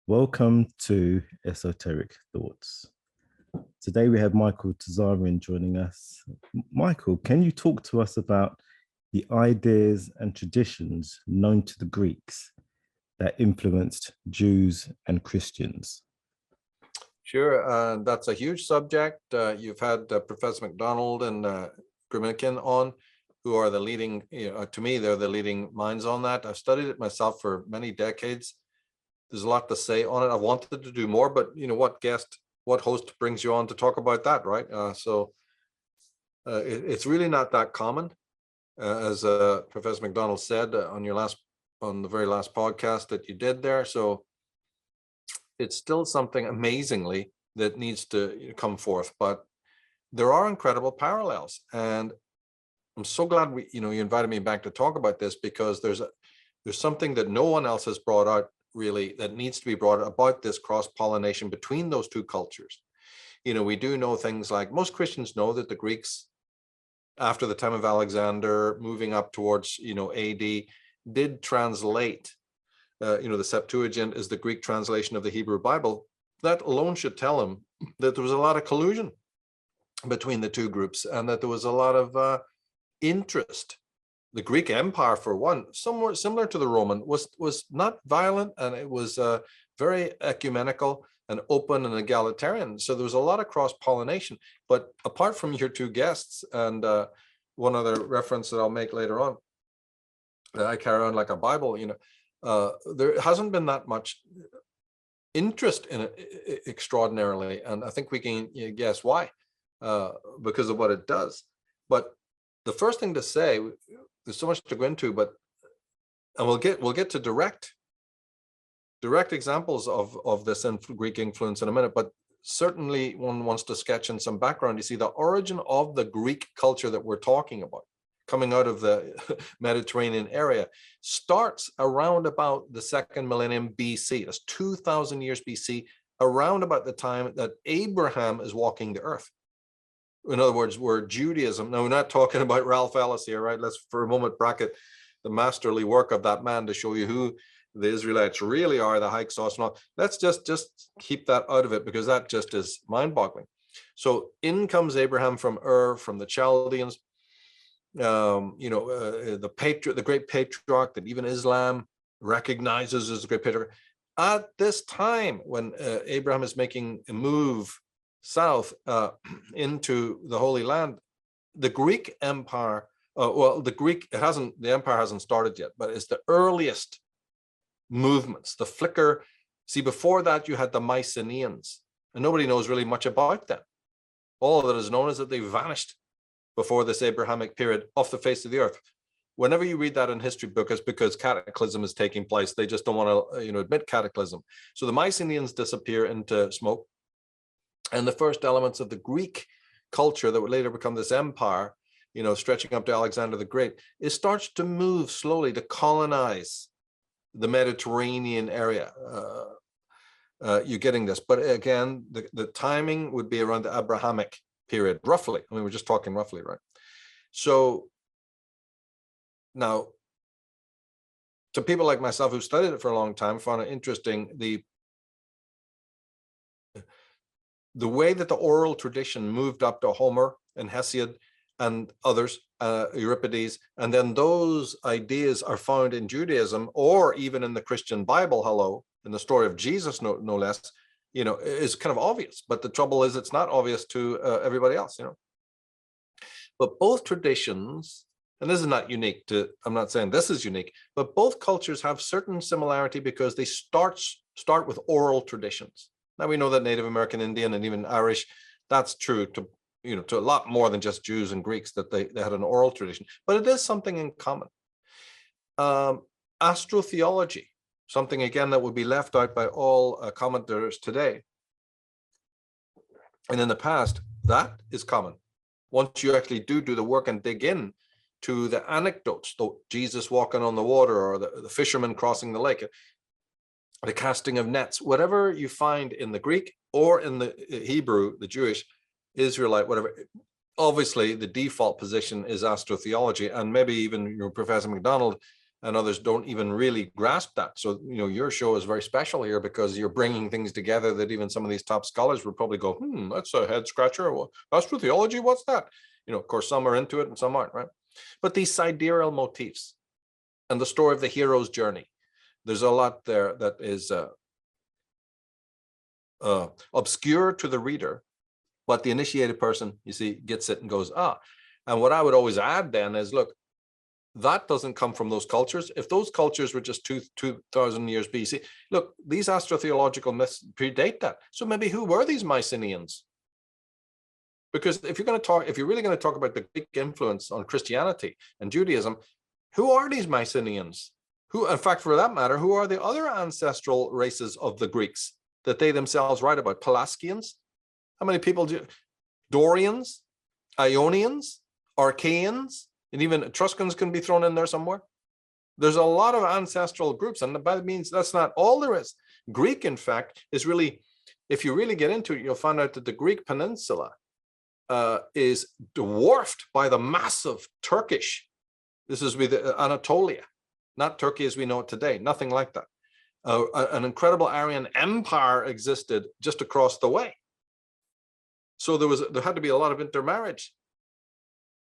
Welcome to Esoteric Thoughts. Today we have Michael Tsarion joining us. Michael, can you talk to us about the ideas and traditions known to the Greeks that influenced Jews and Christians? Sure, that's a huge subject. You've had Professor MacDonald and Grimmikin on, who are the leading, to me, they're the leading minds on that. I've studied it myself for many decades. There's a lot to say on it. I wanted to do more, but what host brings you on to talk about that, right? It's really not that common, as Professor MacDonald said on the very last podcast that you did there. So it's still something amazingly that needs to come forth, but there are incredible parallels, and I'm so glad you invited me back to talk about this, because there's something that no one else has brought out really that needs to be brought about this cross-pollination between those two cultures. We do know things like, most Christians know that the Greeks, after the time of Alexander, moving up towards AD, did translate. The Septuagint is the Greek translation of the Hebrew Bible. That alone should tell him that there was a lot of collusion between the two groups, and that there was a lot of interest. The Greek Empire, for one, somewhat similar to the Roman, was not violent, and it was very ecumenical and open and egalitarian. So there was a lot of cross-pollination. But apart from your two guests, and one other reference that I'll make later on, I carry on like a Bible, there hasn't been that much interest in it extraordinarily, and I think we can guess why, because of what it does. But the first thing to say, there's so much to go into, and we'll get to direct examples of this Greek influence in a minute, but certainly one wants to sketch in some background. You see, the origin of the Greek culture that we're talking about, coming out of the Mediterranean area, starts around about the second millennium BC. That's 2,000 years BC, around about the time that Abraham is walking the earth. In other words, where Judaism, now we're not talking about Ralph Ellis here, right? Let's for a moment bracket the masterly work of that man to show you who the Israelites really are, the Hyksos and all. Let's just keep that out of it, because that just is mind-boggling. So in comes Abraham from Ur, from the Chaldeans, the great patriarch that even Islam recognizes as a great patriarch. At this time, when Abraham is making a move south into the Holy Land, the Greek Empire, the empire hasn't started yet, but it's the earliest movements, the flicker. See, before that you had the Mycenaeans, and nobody knows really much about them. All that is known is that they vanished before this Abrahamic period off the face of the earth. Whenever you read that in history book, it's because cataclysm is taking place. They just don't want to admit cataclysm. So the Mycenaeans disappear into smoke, and the first elements of the Greek culture that would later become this empire, stretching up to Alexander the Great, it starts to move slowly to colonize the Mediterranean area. You're getting this, but again, the timing would be around the Abrahamic period, roughly. I mean, we're just talking roughly, right? So now, to people like myself who studied it for a long time, found it interesting, the way that the oral tradition moved up to Homer and Hesiod and others, Euripides, and then those ideas are found in Judaism, or even in the Christian Bible, in the story of Jesus, no less, is kind of obvious. But the trouble is, it's not obvious to everybody else, But both traditions, and this is not unique I'm not saying this is unique, but both cultures have certain similarity because they start with oral traditions. Now we know that Native American, Indian, and even Irish, that's true to a lot more than just Jews and Greeks, that they had an oral tradition, but it is something in common. Astrotheology, something again that would be left out by all commentators today. And in the past, that is common. Once you actually do the work and dig in to the anecdotes, Jesus walking on the water, or the fishermen crossing the lake, the casting of nets, whatever you find in the Greek or in the Hebrew, the Jewish, Israelite, whatever, obviously the default position is astrotheology. And maybe even Professor MacDonald and others don't even really grasp that. So, your show is very special here because you're bringing things together that even some of these top scholars would probably go, that's a head scratcher. Well, astrotheology, what's that? Of course, some are into it and some aren't, right? But these sidereal motifs and the story of the hero's journey, there's a lot there that is obscure to the reader, but the initiated person, you see, gets it and goes, And what I would always add then is, look, that doesn't come from those cultures. If those cultures were just 2,000 years BC, look, these astrotheological myths predate that. So maybe who were these Mycenaeans? Because if you're really going to talk about the Greek influence on Christianity and Judaism, who are these Mycenaeans? Who, in fact, for that matter, who are the other ancestral races of the Greeks that they themselves write about? Pelasgians? How many people do? Dorians? Ionians? Archaeans? And even Etruscans can be thrown in there somewhere. There's a lot of ancestral groups, and that means that's not all there is. Greek, in fact, is really, if you really get into it, you'll find out that the Greek peninsula is dwarfed by the massive Turkish. This is with Anatolia, not Turkey as we know it today, nothing like that. An incredible Aryan empire existed just across the way. So there had to be a lot of intermarriage.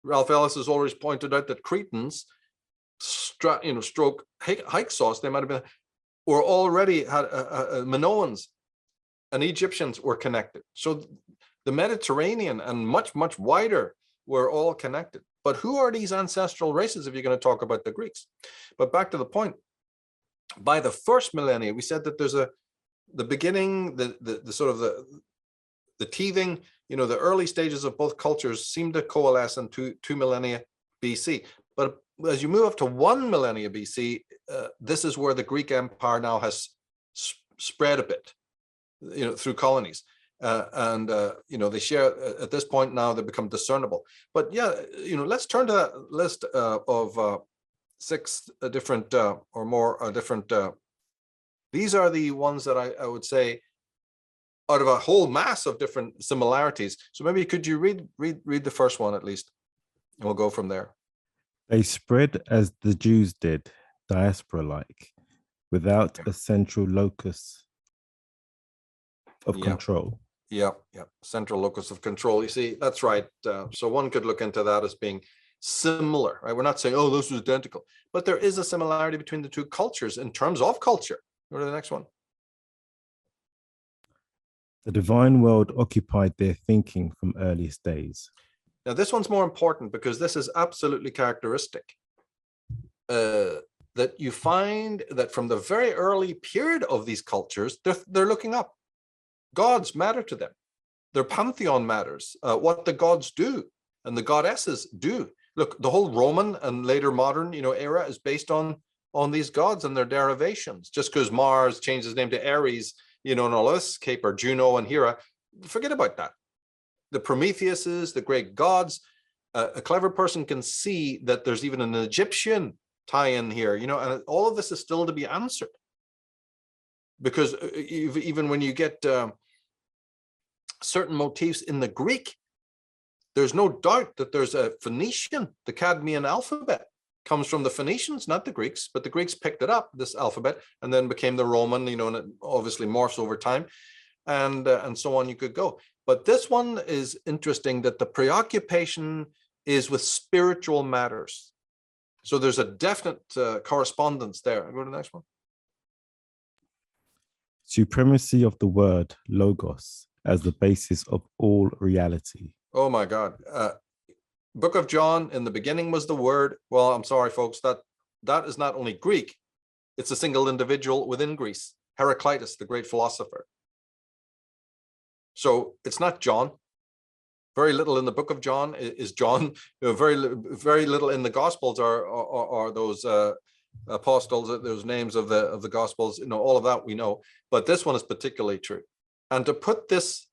Ralph Ellis has always pointed out that Cretans, stroke Hyksos, they might have been, were already had Minoans and Egyptians were connected. So the Mediterranean and much, much wider were all connected. But who are these ancestral races if you're going to talk about the Greeks? But back to the point, by the first millennia, we said that there's the beginning, the sort of the teething, the early stages of both cultures seem to coalesce in two millennia BC. But as you move up to 1 millennia BC, this is where the Greek Empire now has spread a bit, through colonies. They share at this point now they become discernible. But yeah, let's turn to that list of 6 different or more different. These are the ones that I would say out of a whole mass of different similarities. So maybe could you read the first one at least, and we'll go from there. They spread as the Jews did, diaspora-like, without a central locus of control. Yeah, central locus of control. You see, that's right. So one could look into that as being similar, right? We're not saying, oh, this is identical, but there is a similarity between the two cultures in terms of culture. Go to the next one. The divine world occupied their thinking from earliest days. Now, this one's more important because this is absolutely characteristic. That you find that from the very early period of these cultures, they're looking up. Gods matter to them. Their pantheon matters. What the gods do and the goddesses do. Look, the whole Roman and later modern, era is based on these gods and their derivations. Just because Mars changed his name to Ares, and all this, Caper, Juno and Hera, forget about that. The Prometheuses, the great gods, a clever person can see that there's even an Egyptian tie-in here, and all of this is still to be answered. Because even when you get certain motifs in the Greek, there's no doubt that there's a Phoenician, the Cadmean alphabet comes from the Phoenicians, not the Greeks, but the Greeks picked it up, this alphabet, and then became the Roman, and it obviously morphs over time, and so on you could go. But this one is interesting that the preoccupation is with spiritual matters. So there's a definite correspondence there. Go to the next one. Supremacy of the word logos as the basis of all reality. Oh my God. Book of John, in the beginning was the word. Well, I'm sorry, folks, that is not only Greek, it's a single individual within Greece, Heraclitus, the great philosopher. So it's not John. Very little in the book of John is John. Very little in the Gospels are those apostles, those names of the Gospels. All of that we know, but this one is particularly true. And to put this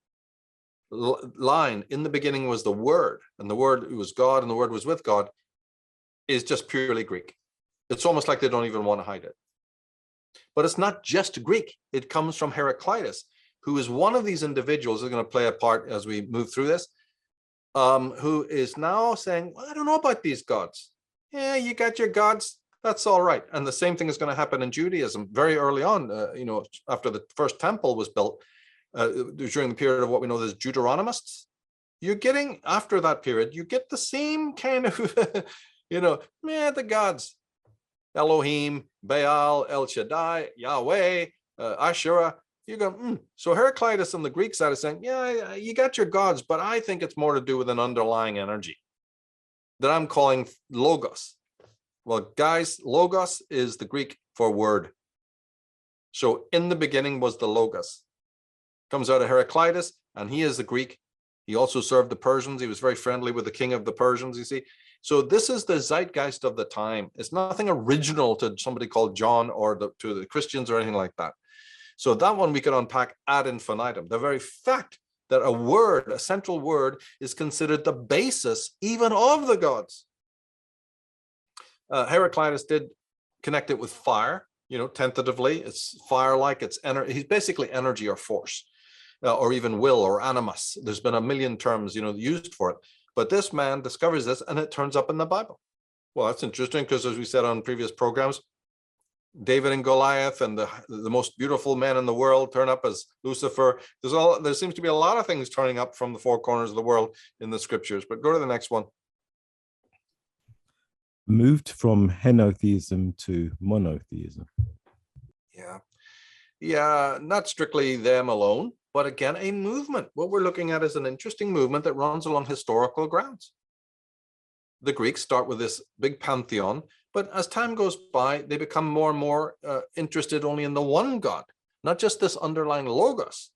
line, in the beginning was the Word, and the Word was God, and the Word was with God, is just purely Greek. It's almost like they don't even want to hide it. But it's not just Greek. It comes from Heraclitus, who is one of these individuals who's going to play a part as we move through this, who is now saying, well, I don't know about these gods. Yeah, you got your gods. That's all right. And the same thing is going to happen in Judaism very early on, after the first temple was built, during the period of what we know as Deuteronomists. You're getting, after that period, you get the same kind of, the gods, Elohim, Baal, El Shaddai, Yahweh, Asherah. You go, So Heraclitus on the Greek side is saying, yeah, you got your gods, but I think it's more to do with an underlying energy that I'm calling logos. Well, guys, logos is the Greek for word. So in the beginning was the logos. Comes out of Heraclitus, and he is the Greek. He also served the Persians. He was very friendly with the king of the Persians, you see. So this is the zeitgeist of the time. It's nothing original to somebody called John or to the Christians or anything like that. So that one we could unpack ad infinitum. The very fact that a word, a central word, is considered the basis even of the gods. Heraclitus did connect it with fire, tentatively. It's fire-like, it's energy. He's basically energy or force. Or even will or animus. There's been a million terms, used for it. But this man discovers this and it turns up in the Bible. Well, that's interesting because, as we said on previous programs, David and Goliath and the most beautiful men in the world turn up as Lucifer. There seems to be a lot of things turning up from the four corners of the world in the scriptures. But go to the next one. Moved from henotheism to monotheism. Yeah, not strictly them alone, but again, a movement. What we're looking at is an interesting movement that runs along historical grounds. The Greeks start with this big pantheon, but as time goes by, they become more and more interested only in the one God, not just this underlying logos,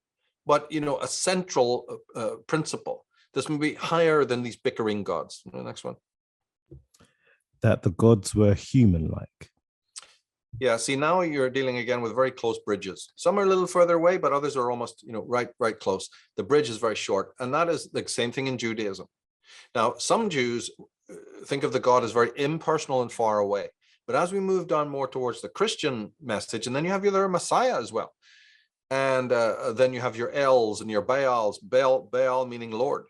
but a central principle. This may be higher than these bickering gods. The next one. That the gods were human-like. Yeah, see, now you're dealing again with very close bridges. Some are a little further away, but others are almost, right close. The bridge is very short, and that is the same thing in Judaism. Now, some Jews think of the God as very impersonal and far away. But as we moved on more towards the Christian message, and then you have your Messiah as well. And then you have your Els and your Baals, Baal meaning Lord.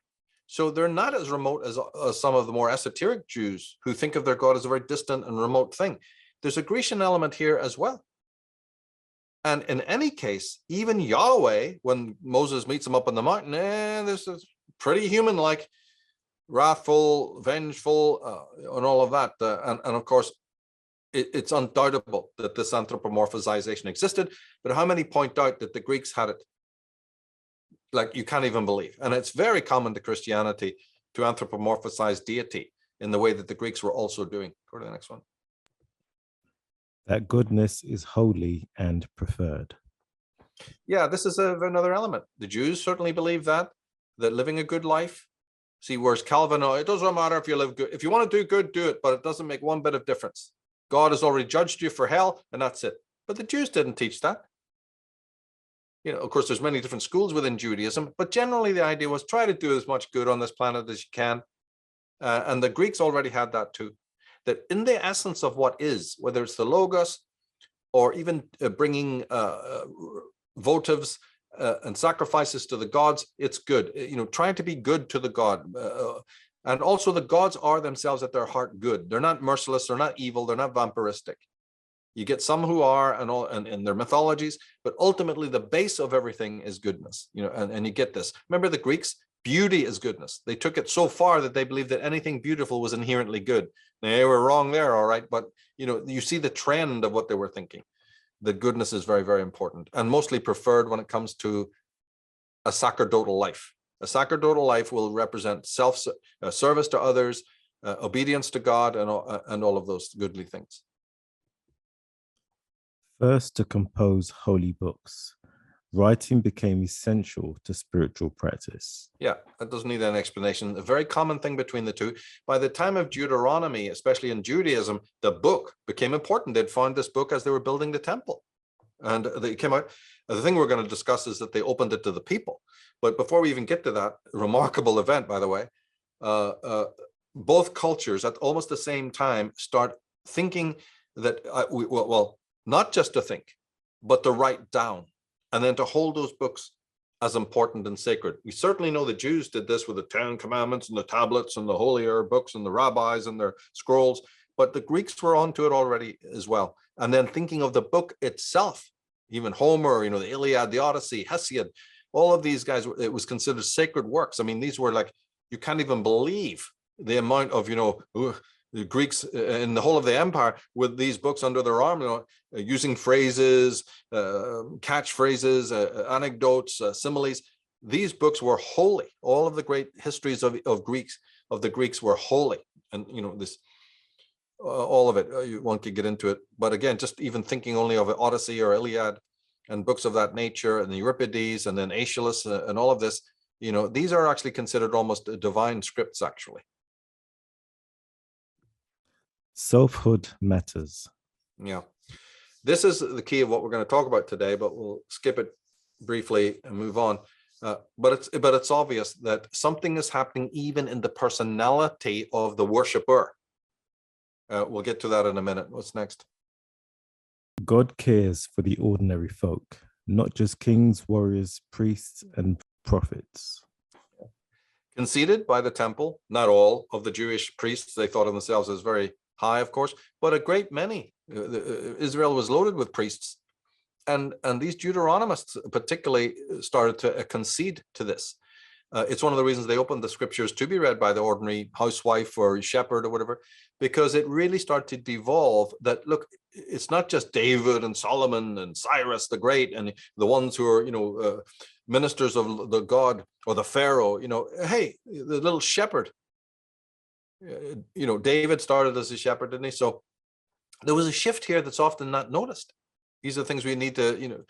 So they're not as remote as some of the more esoteric Jews who think of their God as a very distant and remote thing. There's a Grecian element here as well. And in any case, even Yahweh, when Moses meets him up on the mountain, this is pretty human-like, wrathful, vengeful, and all of that. And of course, it's undoubtable that this anthropomorphization existed, but how many point out that the Greeks had it like you can't even believe? And it's very common to Christianity to anthropomorphize deity in the way that the Greeks were also doing. Go to the next one. That goodness is holy and preferred. Yeah, this is another element. The Jews certainly believe that living a good life. See, whereas Calvin, it doesn't matter if you live good. If you want to do good, do it, but it doesn't make one bit of difference. God has already judged you for hell, and that's it. But the Jews didn't teach that. Of course, there's many different schools within Judaism, but generally the idea was try to do as much good on this planet as you can. And the Greeks already had that too. That in the essence of what is, whether it's the logos or even bringing votives and sacrifices to the gods, it's good. Trying to be good to the god. And also the gods are themselves at their heart good. They're not merciless, they're not evil, they're not vampiristic. You get some who are and in their mythologies, but ultimately the base of everything is goodness. And you get this. Remember the Greeks? Beauty is goodness. They took it so far that they believed that anything beautiful was inherently good. They were wrong there, all right, but you see the trend of what they were thinking. That goodness is very, very important and mostly preferred when it comes to a sacerdotal life. A sacerdotal life will represent service to others, obedience to God, and all of those goodly things. First to compose holy books, writing became essential to spiritual practice. Yeah, that doesn't need an explanation. A very common thing between the two. By the time of Deuteronomy, especially in Judaism, the book became important. They'd found this book as they were building the temple. And they came out. The thing we're going to discuss is that they opened it to the people. But before we even get to that remarkable event, by the way, both cultures at almost the same time start thinking that, not just to think, but to write down and then to hold those books as important and sacred. We certainly know the Jews did this with the 10 Commandments and the tablets and the holier books and the rabbis and their scrolls. but the Greeks were onto it already as well. And then thinking of the book itself, even Homer, the Iliad, the Odyssey, Hesiod, all of these guys, it was considered sacred works. I mean, these were like, you can't even believe the amount of, the Greeks in the whole of the empire with these books under their arm, using phrases, catchphrases, anecdotes, similes. These books were holy. All of the great histories of the Greeks were holy. And, this, all of it, one could get into it. But again, just even thinking only of Odyssey or Iliad and books of that nature, and the Euripides, and then Aeschylus, and all of this, these are actually considered almost divine scripts, actually. Selfhood matters. Yeah. This is the key of what we're going to talk about today, but we'll skip it briefly and move on. But it's obvious that something is happening even in the personality of the worshipper. We'll get to that in a minute. What's next? God cares for the ordinary folk, not just kings, warriors, priests, and prophets. Conceded by the temple, not all of the Jewish priests, they thought of themselves as very high, of course, but a great many. Israel was loaded with priests, and these Deuteronomists particularly started to concede to this. It's one of the reasons they opened the scriptures to be read by the ordinary housewife or shepherd or whatever, because it really started to devolve that, look, it's not just David and Solomon and Cyrus the Great and the ones who are, ministers of the God, or the Pharaoh, hey, the little shepherd, David started as a shepherd, didn't he? So there was a shift here that's often not noticed. These are things we need to,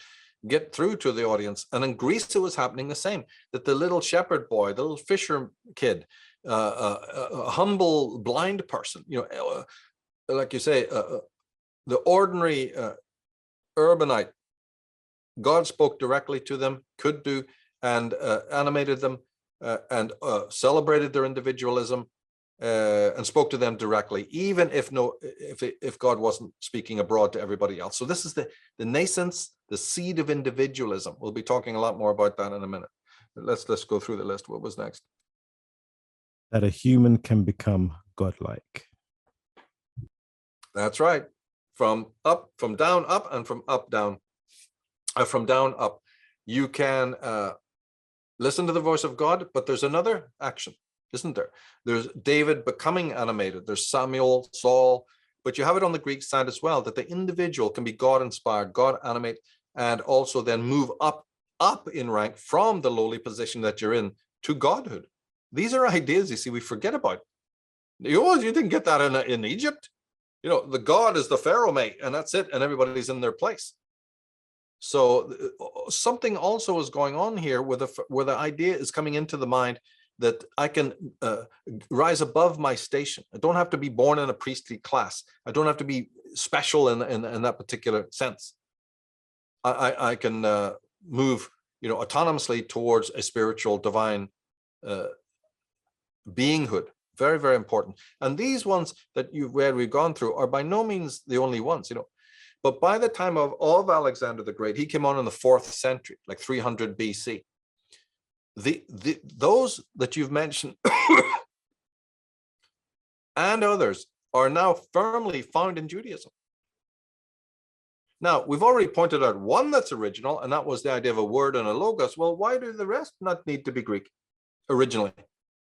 get through to the audience. And in Greece, it was happening the same, that the little shepherd boy, the little fisher kid, a humble blind person, like you say, the ordinary urbanite, God spoke directly to them, could do, and animated them, and celebrated their individualism, and spoke to them directly, even if God wasn't speaking abroad to everybody else. So this is the nascence, the seed of individualism. We'll be talking a lot more about that in a minute. Let's go through the list. What was next? That a human can become godlike. That's right. From down up, and from up down. From down up, you can listen to the voice of God, but there's another action, isn't there? There's David becoming animated. There's Samuel, Saul, but you have it on the Greek side as well, that the individual can be God-inspired, God-animate, and also then move up in rank from the lowly position that you're in to godhood. These are ideas, you see, we forget about. You didn't get that in Egypt. The God is the Pharaoh, mate, and that's it, and everybody's in their place. So something also is going on here where the idea is coming into the mind that I can rise above my station. I don't have to be born in a priestly class. I don't have to be special in that particular sense. I can move, autonomously towards a spiritual divine beinghood. Very, very important. And these ones that we've gone through are by no means the only ones, But by the time of Alexander the Great, he came on in the 4th century, like 300 BC. Those that you've mentioned and others are now firmly found in Judaism. Now, we've already pointed out one that's original, and that was the idea of a word and a logos. Well, why do the rest not need to be Greek originally?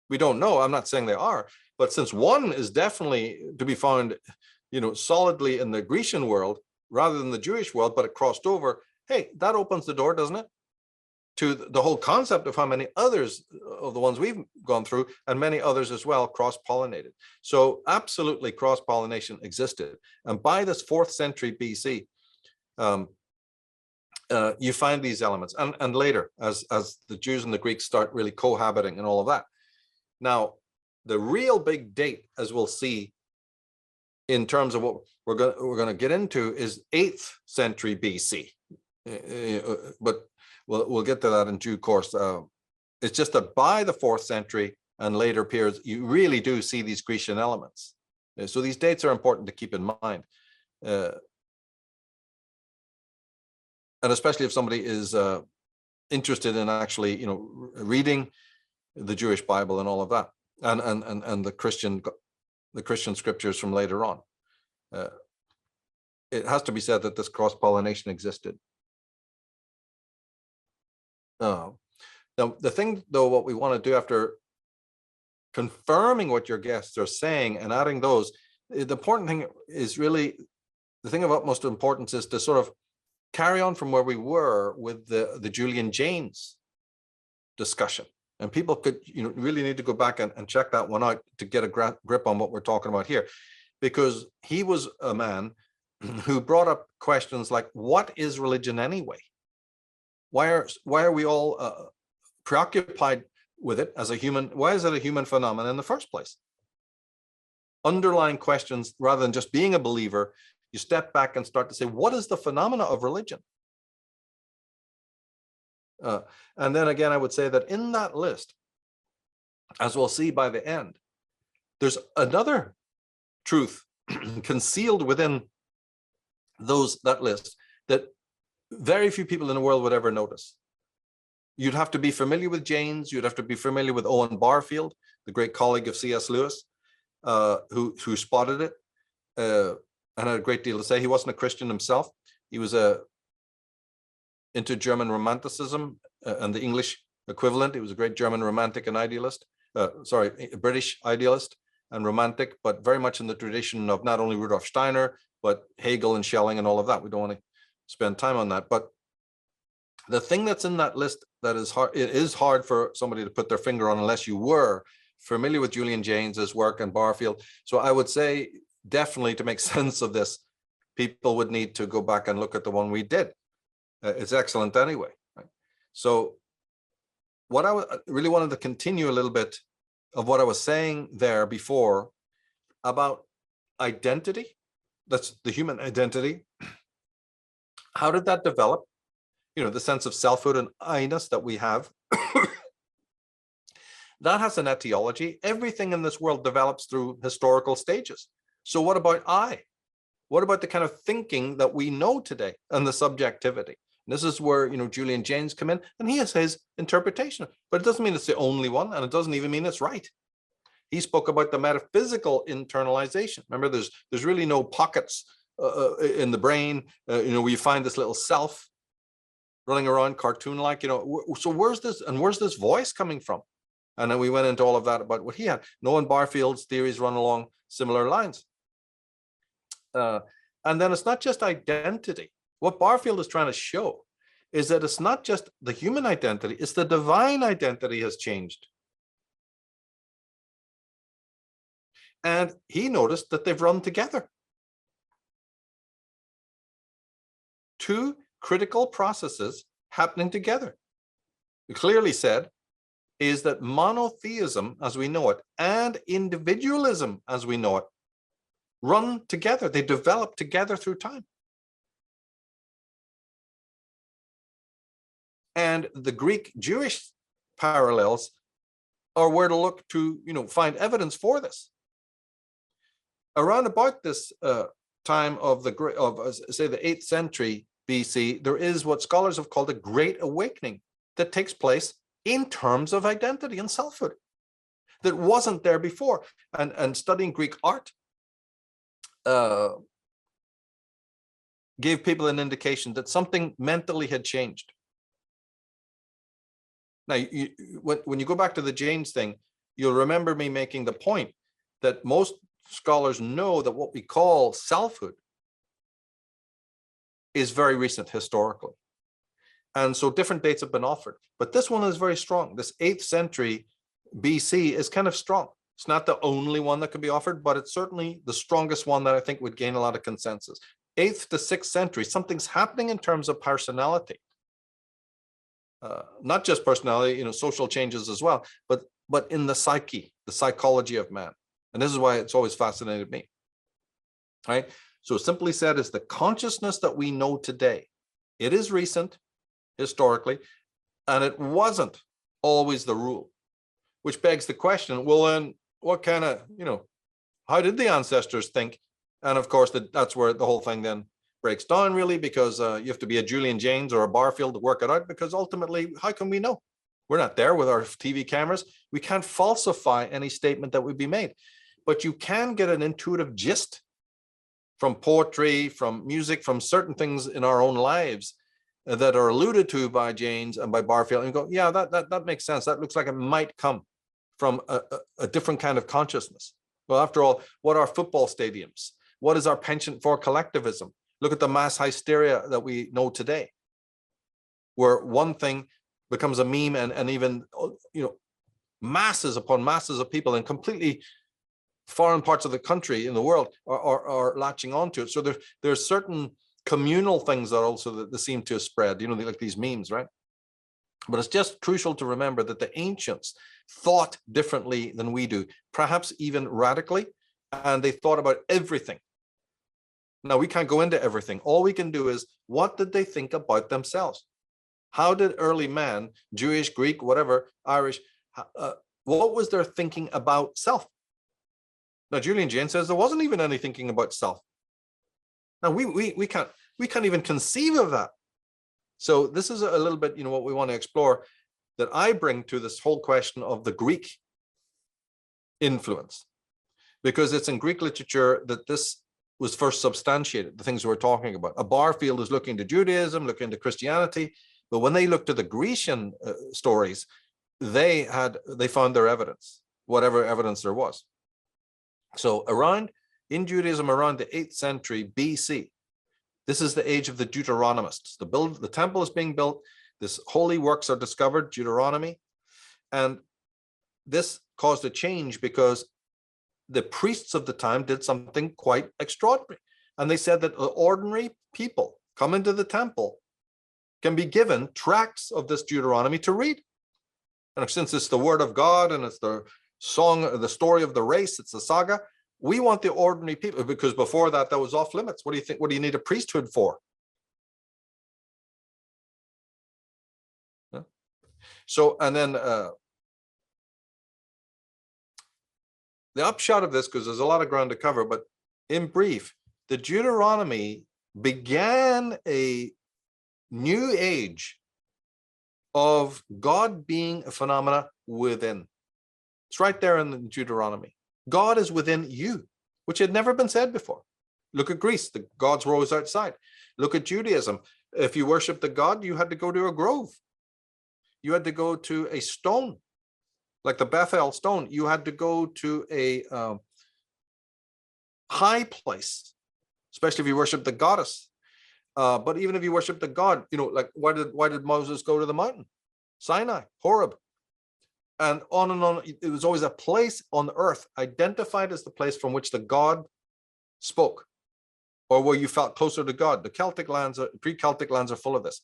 We don't know. I'm not saying they are, but since one is definitely to be found, solidly in the Grecian world rather than the Jewish world, but it crossed over, hey, that opens the door, doesn't it, to the whole concept of how many others of the ones we've gone through, and many others as well, cross-pollinated. So absolutely cross-pollination existed. And by this 4th century BC, you find these elements, and later as the Jews and the Greeks start really cohabiting and all of that. Now, the real big date, as we'll see in terms of what we're going to get into, is 8th century BC. But we'll get to that in due course. It's just that by the 4th century and later periods, you really do see these Grecian elements. So these dates are important to keep in mind. And especially if somebody is interested in actually, reading the Jewish Bible and all of that, and the Christian scriptures from later on. it has to be said that this cross-pollination existed. Now, the thing, though, what we want to do after confirming what your guests are saying and adding those, the important thing is really, the thing of utmost importance is to sort of carry on from where we were with the Julian Jaynes discussion. And people could, really need to go back and check that one out to get a grip on what we're talking about here, because he was a man who brought up questions like, what is religion anyway? Why are we all preoccupied with it as a human? Why is it a human phenomenon in the first place? Underlying questions, rather than just being a believer, you step back and start to say, what is the phenomena of religion? And then again, I would say that in that list, as we'll see by the end, there's another truth concealed within that list that very few people in the world would ever notice. You'd have to be familiar with Jaynes. You'd have to be familiar with Owen Barfield, the great colleague of C.S. Lewis, who spotted it and had a great deal to say. He wasn't a Christian himself. He was into German Romanticism and the English equivalent. He was a great German romantic and idealist, British idealist and romantic, but very much in the tradition of not only Rudolf Steiner, but Hegel and Schelling and all of that. We don't want to spend time on that. But the thing that's in that list that is hard, it is hard for somebody to put their finger on unless you were familiar with Julian Jaynes's work and Barfield. So I would say definitely to make sense of this, people would need to go back and look at the one we did. It's excellent anyway. Right? So what I really wanted to continue a little bit of what I was saying there before about identity. That's the human identity. How did that develop? The sense of selfhood and I-ness that we have. That has an etiology. Everything in this world develops through historical stages. So what about I? What about the kind of thinking that we know today and the subjectivity? And this is where, Julian Jaynes come in, and he has his interpretation, but it doesn't mean it's the only one, and it doesn't even mean it's right. He spoke about the metaphysical internalization. Remember, there's really no pockets in the brain, where you find this little self running around cartoon-like, so where's this voice coming from? And then we went into all of that about what he had. Owen Barfield's theories run along similar lines. And then it's not just identity. What Barfield is trying to show is that it's not just the human identity, it's the divine identity has changed. And he noticed that they've run together. Two critical processes happening together. He clearly said is that monotheism as we know it and individualism as we know it run together. They develop together through time. And the Greek-Jewish parallels are where to look to, find evidence for this. Around about this time of say the 8th century BC, there is what scholars have called a Great Awakening that takes place in terms of identity and selfhood that wasn't there before. And studying Greek art gave people an indication that something mentally had changed. Now, when you go back to the Jaynes thing, you'll remember me making the point that most scholars know that what we call selfhood is very recent historically. And so different dates have been offered. But this one is very strong. This 8th century BC is kind of strong. It's not the only one that could be offered, but it's certainly the strongest one that I think would gain a lot of consensus. 8th to 6th century, something's happening in terms of personality. Not just personality, social changes as well, but in the psyche, the psychology of man. And this is why it's always fascinated me. Right? So simply said, is the consciousness that we know today. It is recent, historically, and it wasn't always the rule, which begs the question, well, then what kind of, how did the ancestors think? And of course, that's where the whole thing then breaks down, really, because you have to be a Julian Jaynes or a Barfield to work it out, because ultimately, how can we know? We're not there with our TV cameras. We can't falsify any statement that would be made, but you can get an intuitive gist from poetry, from music, from certain things in our own lives that are alluded to by James and by Barfield, and go, yeah, that makes sense. That looks like it might come from a different kind of consciousness. Well, after all, what are football stadiums? What is our penchant for collectivism? Look at the mass hysteria that we know today, where one thing becomes a meme and even, masses upon masses of people in completely foreign parts of the country, in the world, are latching onto it. So there's certain communal things that also that seem to spread, like these memes, right? But it's just crucial to remember that the ancients thought differently than we do, perhaps even radically, and they thought about everything. Now, we can't go into everything. All we can do is, what did they think about themselves? How did early man, Jewish, Greek, whatever, Irish, what was their thinking about self? Now, Julian Jayne says there wasn't even any thinking about self. Now, we can't even conceive of that. So this is a little bit, what we want to explore, that I bring to this whole question of the Greek influence, because it's in Greek literature that this was first substantiated, the things we're talking about. A Barfield is looking to Judaism, looking to Christianity, but when they looked to the Grecian stories, they found their evidence, whatever evidence there was. So in Judaism, around the 8th century BC, this is the age of the Deuteronomists. The temple is being built. This holy works are discovered, Deuteronomy. And this caused a change because the priests of the time did something quite extraordinary. And they said that ordinary people come into the temple can be given tracts of this Deuteronomy to read. And since it's the word of God and it's the song, the story of the race, it's the saga, we want the ordinary people, because before that was off limits. What do you think? What do you need a priesthood for? Yeah. So, and then the upshot of this, because there's a lot of ground to cover, but in brief, the Deuteronomy began a new age of God being a phenomena within. It's right there in the Deuteronomy. God is within you, which had never been said before. Look at Greece, the gods were always outside. Look at Judaism. If you worshiped the god, you had to go to a grove. You had to go to a stone, like the Bethel stone. You had to go to a high place, especially if you worship the goddess. But even if you worship the god, like why did Moses go to the mountain? Sinai, Horeb. And on. It was always a place on earth identified as the place from which the god spoke, or where you felt closer to God. The Celtic lands, pre-Celtic lands are full of this.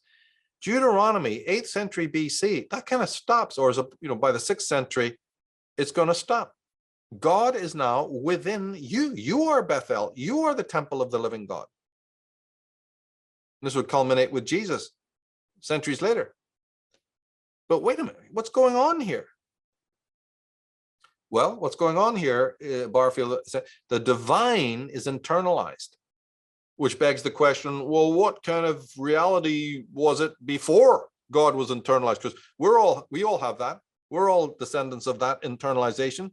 Deuteronomy, 8th century BC, that kind of stops, or by the 6th century, it's going to stop. God is now within you. You are Bethel. You are the temple of the living God. And this would culminate with Jesus centuries later. But wait a minute, what's going on here? Well, what's going on here, Barfield said, the divine is internalized, which begs the question, well, what kind of reality was it before God was internalized? Because we all have that. We're all descendants of that internalization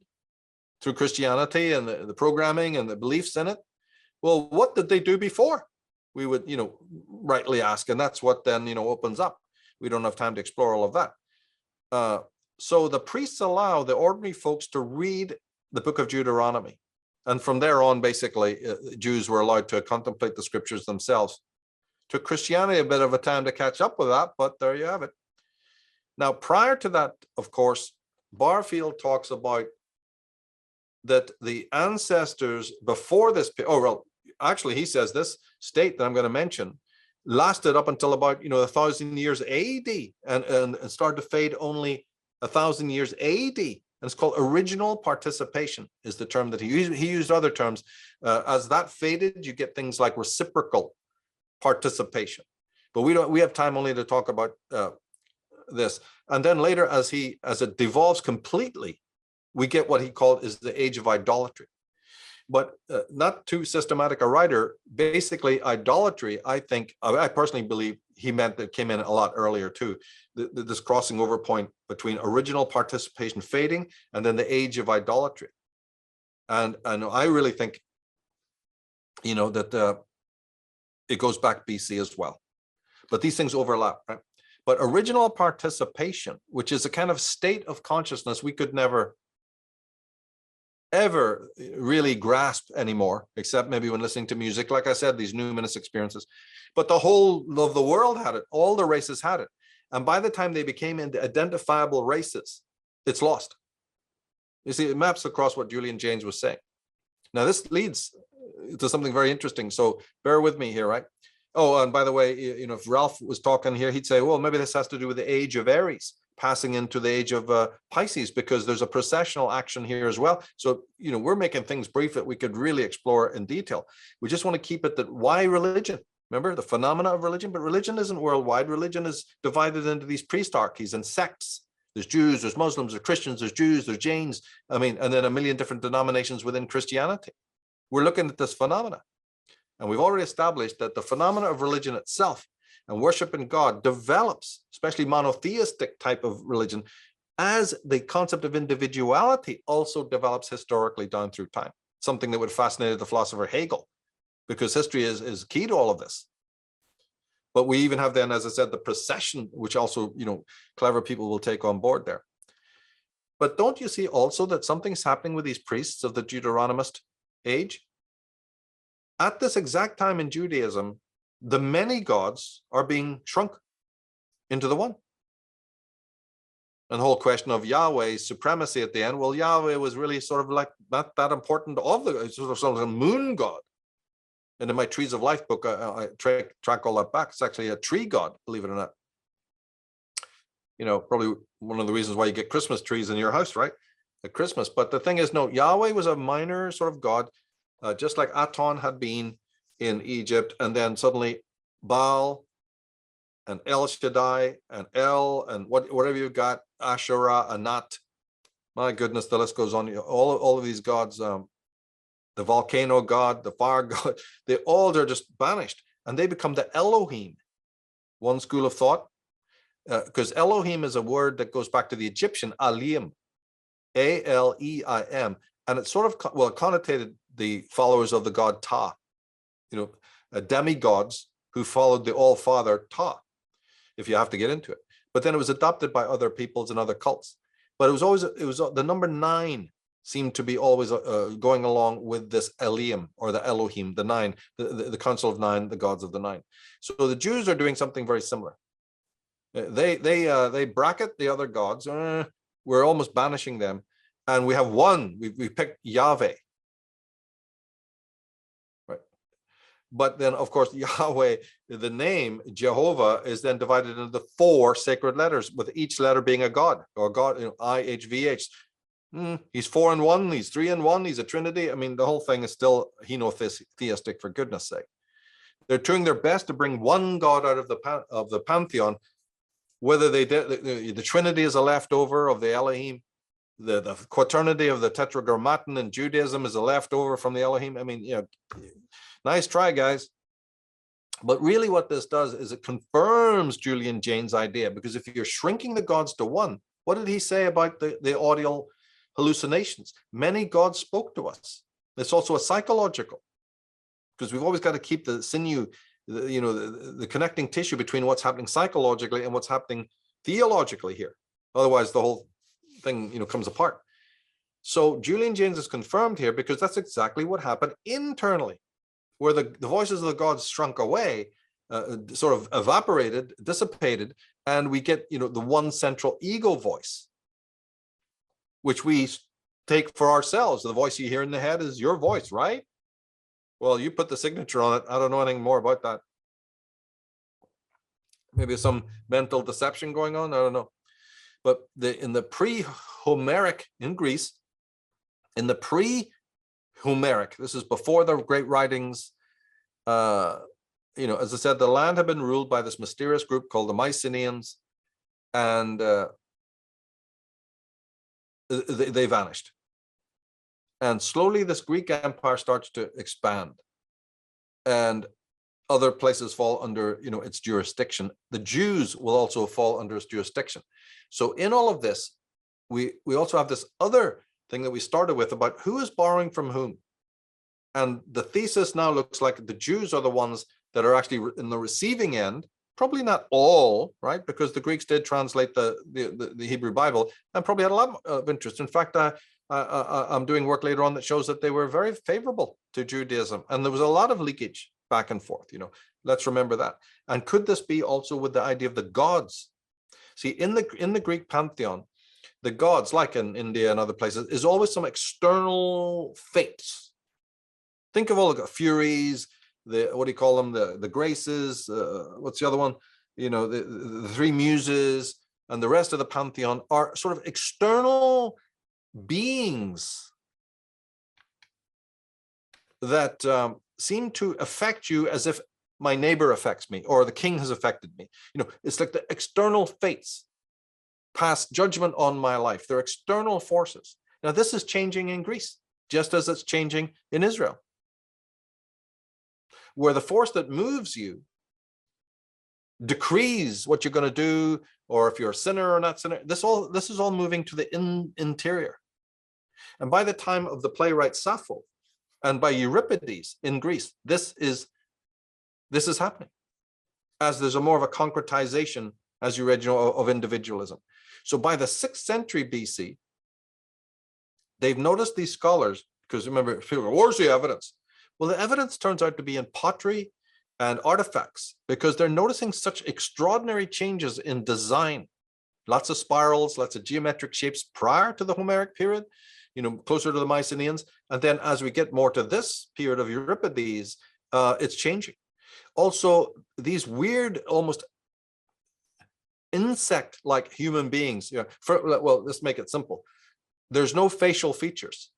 through Christianity and the programming and the beliefs in it. Well, what did they do before? We would, rightly ask, and that's what then, opens up. We don't have time to explore all of that. So the priests allow the ordinary folks to read the book of Deuteronomy. And from there on, basically, Jews were allowed to contemplate the scriptures themselves. Took Christianity a bit of a time to catch up with that, but there you have it. Now, prior to that, of course, Barfield talks about that the ancestors before this, actually, he says this state that I'm going to mention lasted up until about 1,000 years AD and started to fade only 1,000 years AD, and it's called original participation is the term that he used. He used other terms. As that faded, you get things like reciprocal participation. But we have time only to talk about this. And then later, as it devolves completely, we get what he called is the age of idolatry. But not too systematic a writer. Basically, idolatry, I personally believe he meant that came in a lot earlier too. This crossing over point between original participation fading and then the age of idolatry. And I really think that it goes back BC as well. But these things overlap, right? But original participation, which is a kind of state of consciousness we could never, ever really grasp anymore, except maybe when listening to music, like I said, these numinous experiences. But the whole of the world had it. All the races had it. And by the time they became identifiable races, it's lost. You see, it maps across what Julian Jaynes was saying. Now, this leads to something very interesting. So bear with me here, right? Oh, and by the way, if Ralph was talking here, he'd say, well, maybe this has to do with the age of Aries passing into the age of Pisces, because there's a processional action here as well. So, we're making things brief that we could really explore in detail. We just want to keep it that why religion? Remember the phenomena of religion, but religion isn't worldwide. Religion is divided into these priestarchies and sects. There's Jews, there's Muslims, there's Christians, there's Jews, there's Jains. And then a million different denominations within Christianity. We're looking at this phenomena. And we've already established that the phenomena of religion itself and worship in God develops, especially monotheistic type of religion, as the concept of individuality also develops historically down through time. Something that would have fascinated the philosopher Hegel, because history is key to all of this. But we even have then, as I said, the procession, which also, clever people will take on board there. But don't you see also that something's happening with these priests of the Deuteronomist age? At this exact time in Judaism, the many gods are being shrunk into the one. And the whole question of Yahweh's supremacy at the end, well, Yahweh was really sort of like not that important of the sort of a moon god. And in my Trees of Life book, I track all that back. It's actually a tree god, believe it or not. Probably one of the reasons why you get Christmas trees in your house, right? At Christmas. But the thing is, no, Yahweh was a minor sort of god, just like Aton had been in Egypt. And then suddenly Baal and El Shaddai and El and whatever you've got, Asherah, Anat. My goodness, the list goes on. All of these gods, the volcano god, the fire god, they all are just banished, and they become the Elohim. One school of thought, because Elohim is a word that goes back to the Egyptian Alim, Aleim, and it's sort of connotated the followers of the god Ta, demigods who followed the All-Father Ta, if you have to get into it. But then it was adopted by other peoples and other cults. But it was the number 9 seemed to be always going along with this Elim, or the Elohim, the 9, the council of 9, the gods of the 9. So the Jews are doing something very similar. They bracket the other gods. We're almost banishing them, and we have one. We picked Yahweh, right? But then, of course, Yahweh, the name Jehovah, is then divided into the 4 sacred letters, with each letter being a god, or God, IHVH. He's 4 in 1, he's 3 in 1, he's a trinity. The whole thing is still henotheistic, for goodness sake. They're doing their best to bring one god out of the pantheon. Whether they did, the trinity is a leftover of the Elohim, the quaternity of the tetragrammaton in Judaism is a leftover from the Elohim. Nice try, guys. But really what this does is it confirms Julian Jaynes' idea, because if you're shrinking the gods to one, what did he say about the audial hallucinations? Many gods spoke to us. It's also a psychological, because we've always got to keep the sinew, the connecting tissue between what's happening psychologically and what's happening theologically here. Otherwise, the whole thing, comes apart. So Julian Jaynes is confirmed here, because that's exactly what happened internally, where the voices of the gods shrunk away, sort of evaporated, dissipated, and we get, the one central ego voice, which we take for ourselves. The voice you hear in the head is your voice, right? Well, you put the signature on it. I don't know anything more about that. Maybe some mental deception going on. I don't know. But in the pre-Homeric in Greece, in the pre-Homeric, this is before the great writings, as I said, the land had been ruled by this mysterious group called the Mycenaeans, and they vanished. And slowly this Greek empire starts to expand, and other places fall under, its jurisdiction. The Jews will also fall under its jurisdiction. So in all of this, we also have this other thing that we started with about who is borrowing from whom. And the thesis now looks like the Jews are the ones that are actually in the receiving end. Probably not all, right? Because the Greeks did translate the Hebrew Bible and probably had a lot of interest. In fact, I'm doing work later on that shows that they were very favorable to Judaism, and there was a lot of leakage back and forth. Let's remember that. And could this be also with the idea of the gods? See, in the Greek pantheon, the gods, like in India and other places, is always some external fates. Think of all the Furies, what do you call them? The Graces, what's the other one? The three Muses and the rest of the pantheon are sort of external beings that seem to affect you as if my neighbor affects me or the king has affected me. It's like the external fates pass judgment on my life. They're external forces. Now, this is changing in Greece, just as it's changing in Israel, where the force that moves you decrees what you're going to do, or if you're a sinner or not sinner. This is all moving to the interior. And by the time of the playwright Sappho and by Euripides in Greece, this is happening, as there's a more of a concretization, as you read, of individualism. So by the 6th century BC, they've noticed these scholars, because remember, people go, where's the evidence? Well, the evidence turns out to be in pottery and artifacts, because they're noticing such extraordinary changes in design. Lots of spirals, lots of geometric shapes prior to the Homeric period, closer to the Mycenaeans. And then as we get more to this period of Euripides, it's changing. Also, these weird, almost insect-like human beings. Well, let's make it simple. There's no facial features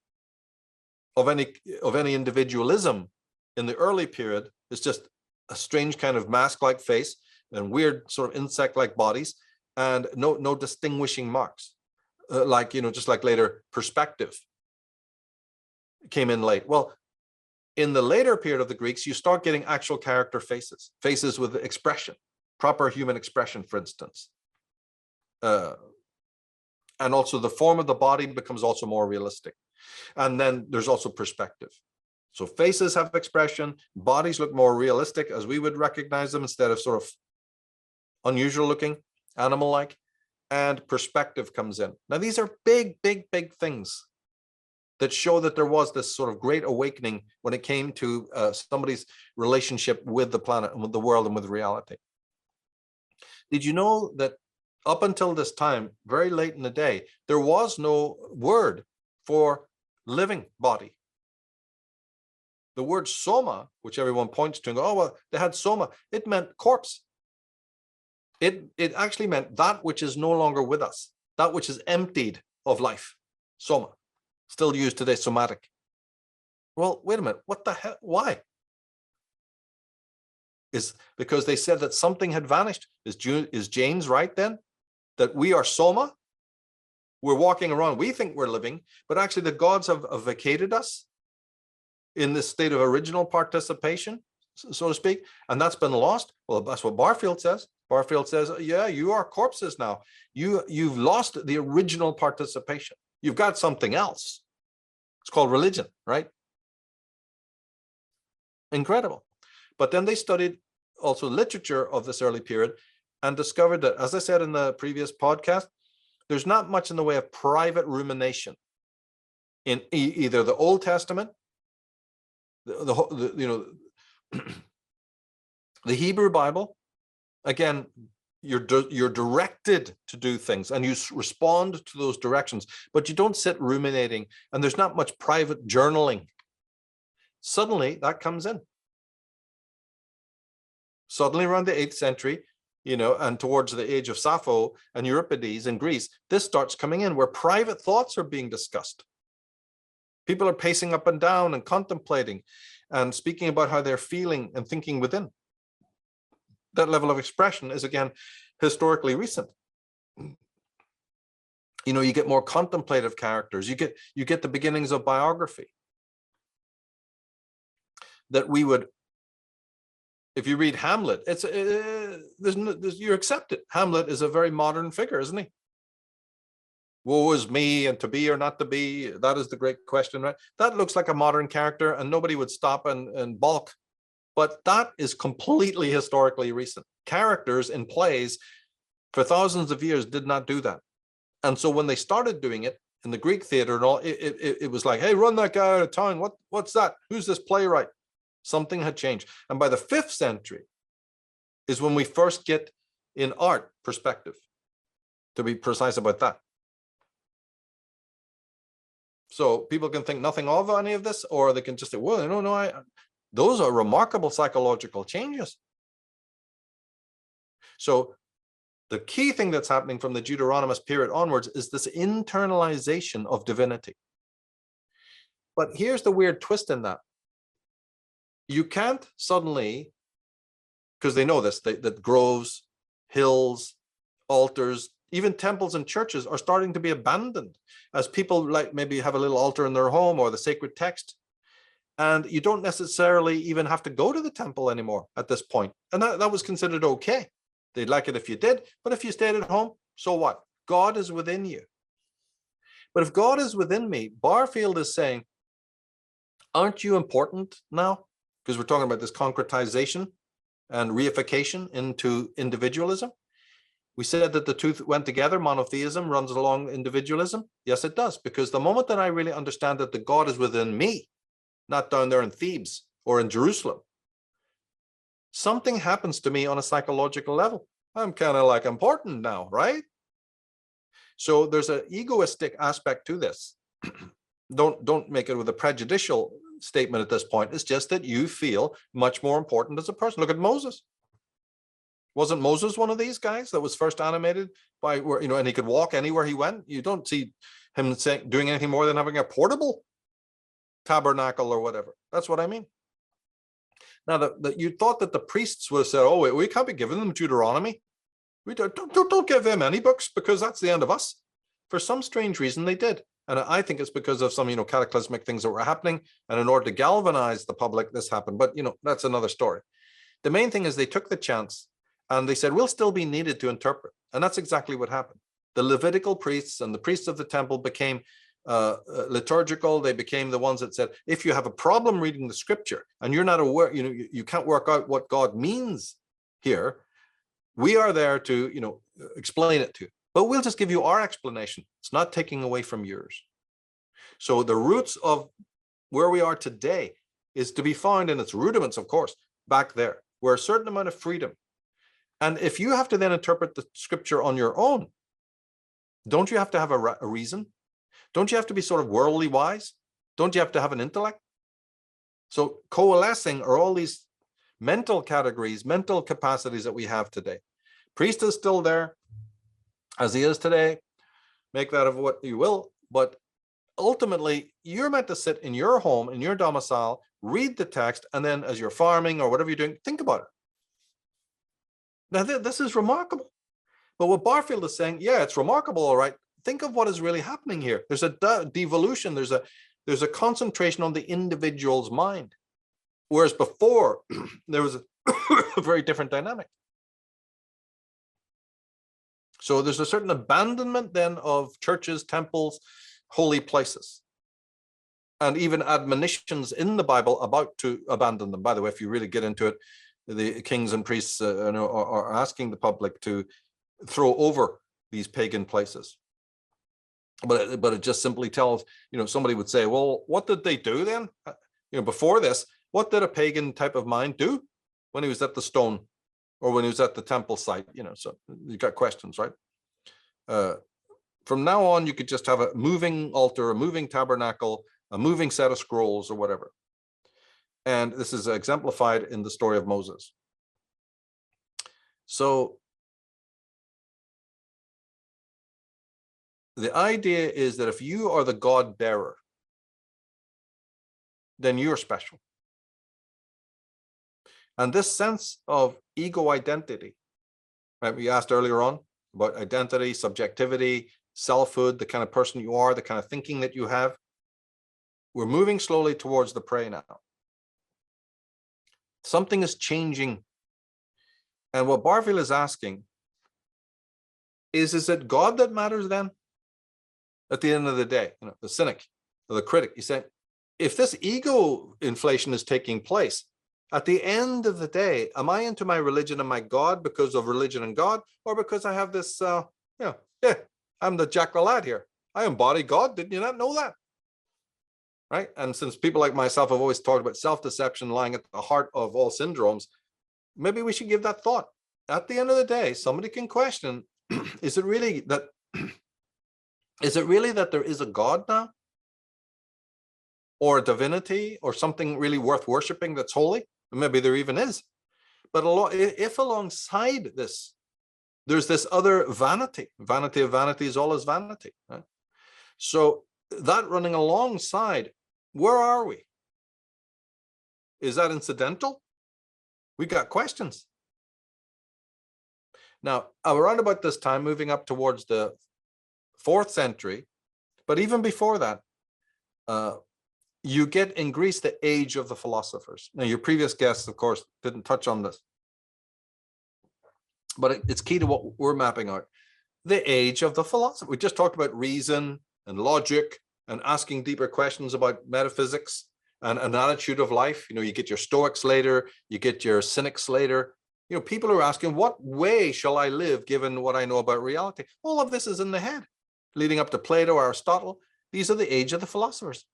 of any individualism in the early period. It's just a strange kind of mask-like face and weird sort of insect-like bodies, and no distinguishing marks, just like later perspective came in late. Well, in the later period of the Greeks, you start getting actual character faces with expression, proper human expression, for instance. And also the form of the body becomes also more realistic. And then there's also perspective. So faces have expression, bodies look more realistic as we would recognize them instead of sort of unusual looking, animal-like, and perspective comes in. Now, these are big, big, big things that show that there was this sort of great awakening when it came to somebody's relationship with the planet and with the world and with reality. Did you know that up until this time, very late in the day, there was no word for living body? The word soma, which everyone points to and go, oh, well, they had soma, it meant corpse. It actually meant that which is no longer with us, that which is emptied of life. Soma, still used today, somatic. Well, wait a minute, what the hell? Why? Is because they said that something had vanished. Is James right then? That we are soma? We're walking around, we think we're living, but actually the gods have vacated us in this state of original participation, so to speak, and that's been lost. Well, that's what Barfield says. Barfield says, yeah, you are corpses now. You've lost the original participation. You've got something else. It's called religion, right? Incredible. But then they studied also literature of this early period and discovered that, as I said in the previous podcast, there's not much in the way of private rumination in either the Old Testament, the Hebrew Bible. Again, you're directed to do things and you respond to those directions, but you don't sit ruminating, and there's not much private journaling. Suddenly that comes in. Suddenly around the 8th century, and towards the age of Sappho and Euripides in Greece, this starts coming in where private thoughts are being discussed. People are pacing up and down and contemplating and speaking about how they're feeling and thinking within. That level of expression is, again, historically recent. You get more contemplative characters. You get the beginnings of biography. That we would, if you read Hamlet, you're accepted. Hamlet is a very modern figure, isn't he? woe is me, and to be or not to be, that is the great question, right? That looks like a modern character, and nobody would stop and balk. But that is completely historically recent. Characters in plays for thousands of years did not do that. And so when they started doing it in the Greek theater and all, it was like, hey, run that guy out of town. What's that? Who's this playwright? Something had changed. And by the 5th century is when we first get in art perspective, to be precise about that. So people can think nothing of any of this, or they can just say, well, no, those are remarkable psychological changes. So the key thing that's happening from the Deuteronomist period onwards is this internalization of divinity. But here's the weird twist in that. You can't suddenly, because they know this, that groves, hills, altars, even temples and churches are starting to be abandoned as people like maybe have a little altar in their home or the sacred text. And you don't necessarily even have to go to the temple anymore at this point. And that was considered okay. They'd like it if you did, but if you stayed at home, so what? God is within you. But if God is within me, Barfield is saying, aren't you important now? Because we're talking about this concretization and reification into individualism. We said that the two went together. Monotheism runs along individualism. Yes, it does. Because the moment that I really understand that the God is within me, not down there in Thebes or in Jerusalem, something happens to me on a psychological level. I'm kind of like important now, right? So there's an egoistic aspect to this. Don't make it with a prejudicial statement at this point. It's just that you feel much more important as a person. Look at Moses. Wasn't Moses one of these guys that was first animated by, and he could walk anywhere he went? You don't see him doing anything more than having a portable tabernacle or whatever. That's what I mean. Now, you thought that the priests would have said, oh, wait, we can't be giving them Deuteronomy. We don't give them any books because that's the end of us. For some strange reason, they did. And I think it's because of some, cataclysmic things that were happening. And in order to galvanize the public, this happened. But, that's another story. The main thing is they took the chance and they said, we'll still be needed to interpret. And that's exactly what happened. The Levitical priests and the priests of the temple became liturgical. They became the ones that said, if you have a problem reading the scripture and you're not aware, you can't work out what God means here, we are there to, explain it to you. But we'll just give you our explanation. It's not taking away from yours. So the roots of where we are today is to be found in its rudiments, of course, back there, where a certain amount of freedom. And if you have to then interpret the scripture on your own, don't you have to have a reason? Don't you have to be sort of worldly wise? Don't you have to have an intellect? So coalescing are all these mental categories, mental capacities that we have today. Priest is still there, as he is today. Make that of what you will. But ultimately, you're meant to sit in your home, in your domicile, read the text, and then as you're farming or whatever you're doing, think about it. Now, this is remarkable. But what Barfield is saying, yeah, it's remarkable, all right. Think of what is really happening here. There's a devolution. There's a concentration on the individual's mind. Whereas before, there was a very different dynamic. So there's a certain abandonment then of churches, temples, holy places, and even admonitions in the Bible about to abandon them. By the way, if you really get into it, the kings and priests are asking the public to throw over these pagan places. But it just simply tells, somebody would say, well, what did they do then? Before this, what did a pagan type of mind do when he was at the stone or when he was at the temple site? So you got questions, right? From now on, you could just have a moving altar, a moving tabernacle, a moving set of scrolls or whatever. And this is exemplified in the story of Moses. So the idea is that if you are the God bearer, then you're special. And this sense of ego identity, right? We asked earlier on about identity, subjectivity, selfhood, the kind of person you are, the kind of thinking that you have. We're moving slowly towards the prey now. Something is changing. And what Barfield is asking is it God that matters then? at the end of the day, the cynic or the critic. He's saying, if this ego inflation is taking place, at the end of the day, am I into my religion and my God because of religion and God, or because I have this, I'm the Jack the Lad here. I embody God. Didn't you not know that? Right? And since people like myself have always talked about self-deception lying at the heart of all syndromes, maybe we should give that thought. At the end of the day, somebody can question, is it really that there is a God now? Or a divinity, or something really worth worshiping that's holy? Maybe there even is. But if alongside this, there's this other vanity of vanities, all is vanity. Right? So that running alongside, where are we? Is that incidental? We got questions. Now, around about this time, moving up towards the 4th century, but even before that, you get in Greece the age of the philosophers. Now, your previous guests, of course, didn't touch on this, but it's key to what we're mapping out. The age of the philosophers. We just talked about reason and logic and asking deeper questions about metaphysics and an attitude of life. You get your Stoics later, you get your Cynics later. People are asking, what way shall I live given what I know about reality? All of this is in the head, leading up to Plato, Aristotle. These are the age of the philosophers.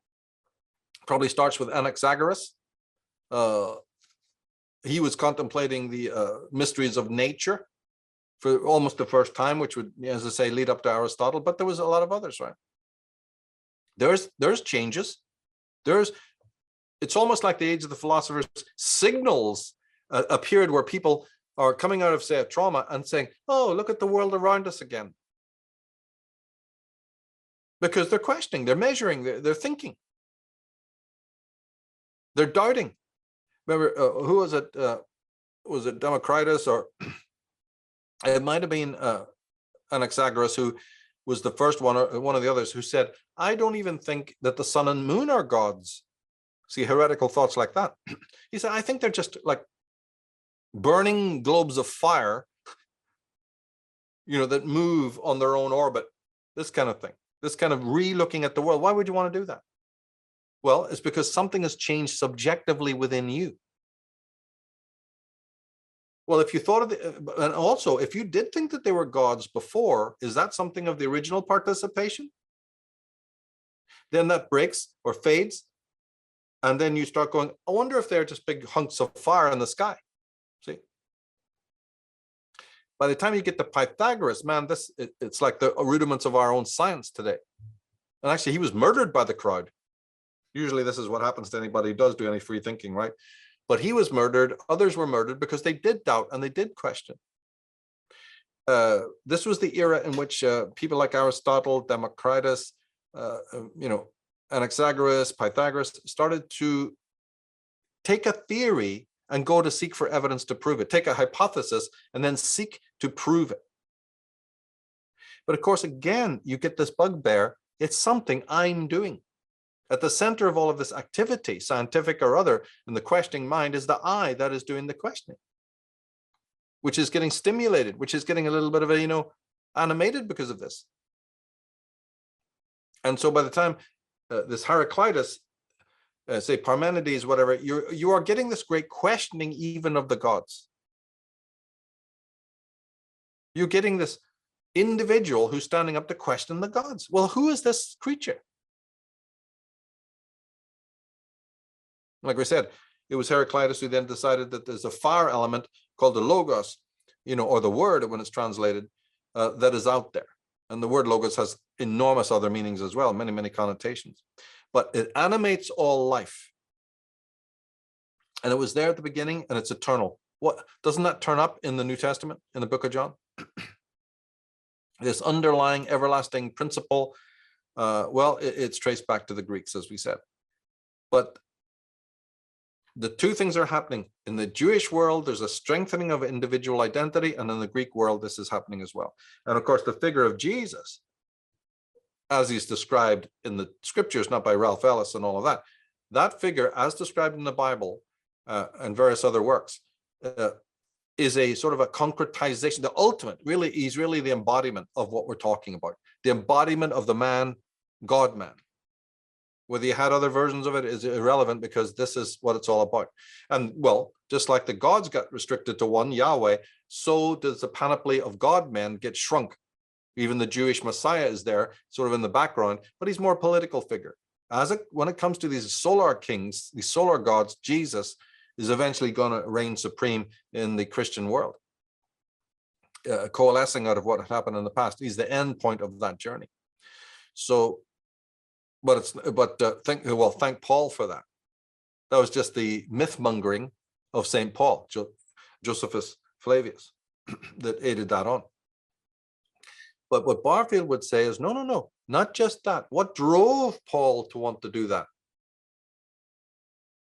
Probably starts with Anaxagoras. He was contemplating the mysteries of nature for almost the first time, which would, as I say, lead up to Aristotle. But there was a lot of others, right? There's changes. It's almost like the age of the philosophers. Signals appeared where people are coming out of, say, a trauma and saying, "Oh, look at the world around us again," because they're questioning, they're measuring, they're thinking. They're doubting. Remember, who was it? Was it Democritus, or it might have been Anaxagoras, who was the first one, or one of the others, who said, "I don't even think that the sun and moon are gods." See, heretical thoughts like that. He said, "I think they're just like burning globes of fire, that move on their own orbit." This kind of thing. This kind of re-looking at the world. Why would you want to do that? Well, it's because something has changed subjectively within you. Well, if you thought of and also, if you did think that they were gods before, is that something of the original participation? Then that breaks or fades. And then you start going, I wonder if they're just big hunks of fire in the sky. See? By the time you get to Pythagoras, man, it's like the rudiments of our own science today. And actually, he was murdered by the crowd. Usually this is what happens to anybody who does do any free thinking, right? But he was murdered. Others were murdered because they did doubt and they did question. This was the era in which people like Aristotle, Democritus, Anaxagoras, Pythagoras started to take a theory and go to seek for evidence to prove it. Take a hypothesis and then seek to prove it. But of course, again, you get this bugbear. It's something I'm doing. At the center of all of this activity, scientific or other, in the questioning mind is the I that is doing the questioning, which is getting stimulated, which is getting a little bit of animated because of this. And so by the time this Heraclitus, say Parmenides, whatever, you are getting this great questioning even of the gods. You're getting this individual who's standing up to question the gods. Well, who is this creature? Like we said, it was Heraclitus who then decided that there's a fire element called the logos, or the word when it's translated, that is out there. And the word logos has enormous other meanings as well, many, many connotations. But it animates all life. And it was there at the beginning, and it's eternal. What doesn't that turn up in the New Testament, in the book of John? This underlying everlasting principle, it's traced back to the Greeks, as we said. But the two things are happening. In the Jewish world, there's a strengthening of individual identity, and in the Greek world, this is happening as well. And of course, the figure of Jesus, as he's described in the scriptures, not by Ralph Ellis and all of that, that figure, as described in the Bible and various other works, is a sort of a concretization, the ultimate, really, he's really the embodiment of what we're talking about. The embodiment of the man, God-man. Whether you had other versions of it is irrelevant, because this is what it's all about. And well, just like the gods got restricted to one, Yahweh, so does the panoply of God-men get shrunk. Even the Jewish Messiah is there, sort of in the background, but he's more a political figure. When it comes to these solar kings, these solar gods, Jesus is eventually going to reign supreme in the Christian world, coalescing out of what had happened in the past. He's the end point of that journey. So, thank Paul for that. That was just the myth mongering of St. Paul, Josephus Flavius, that aided that on. But what Barfield would say is, no, not just that. What drove Paul to want to do that?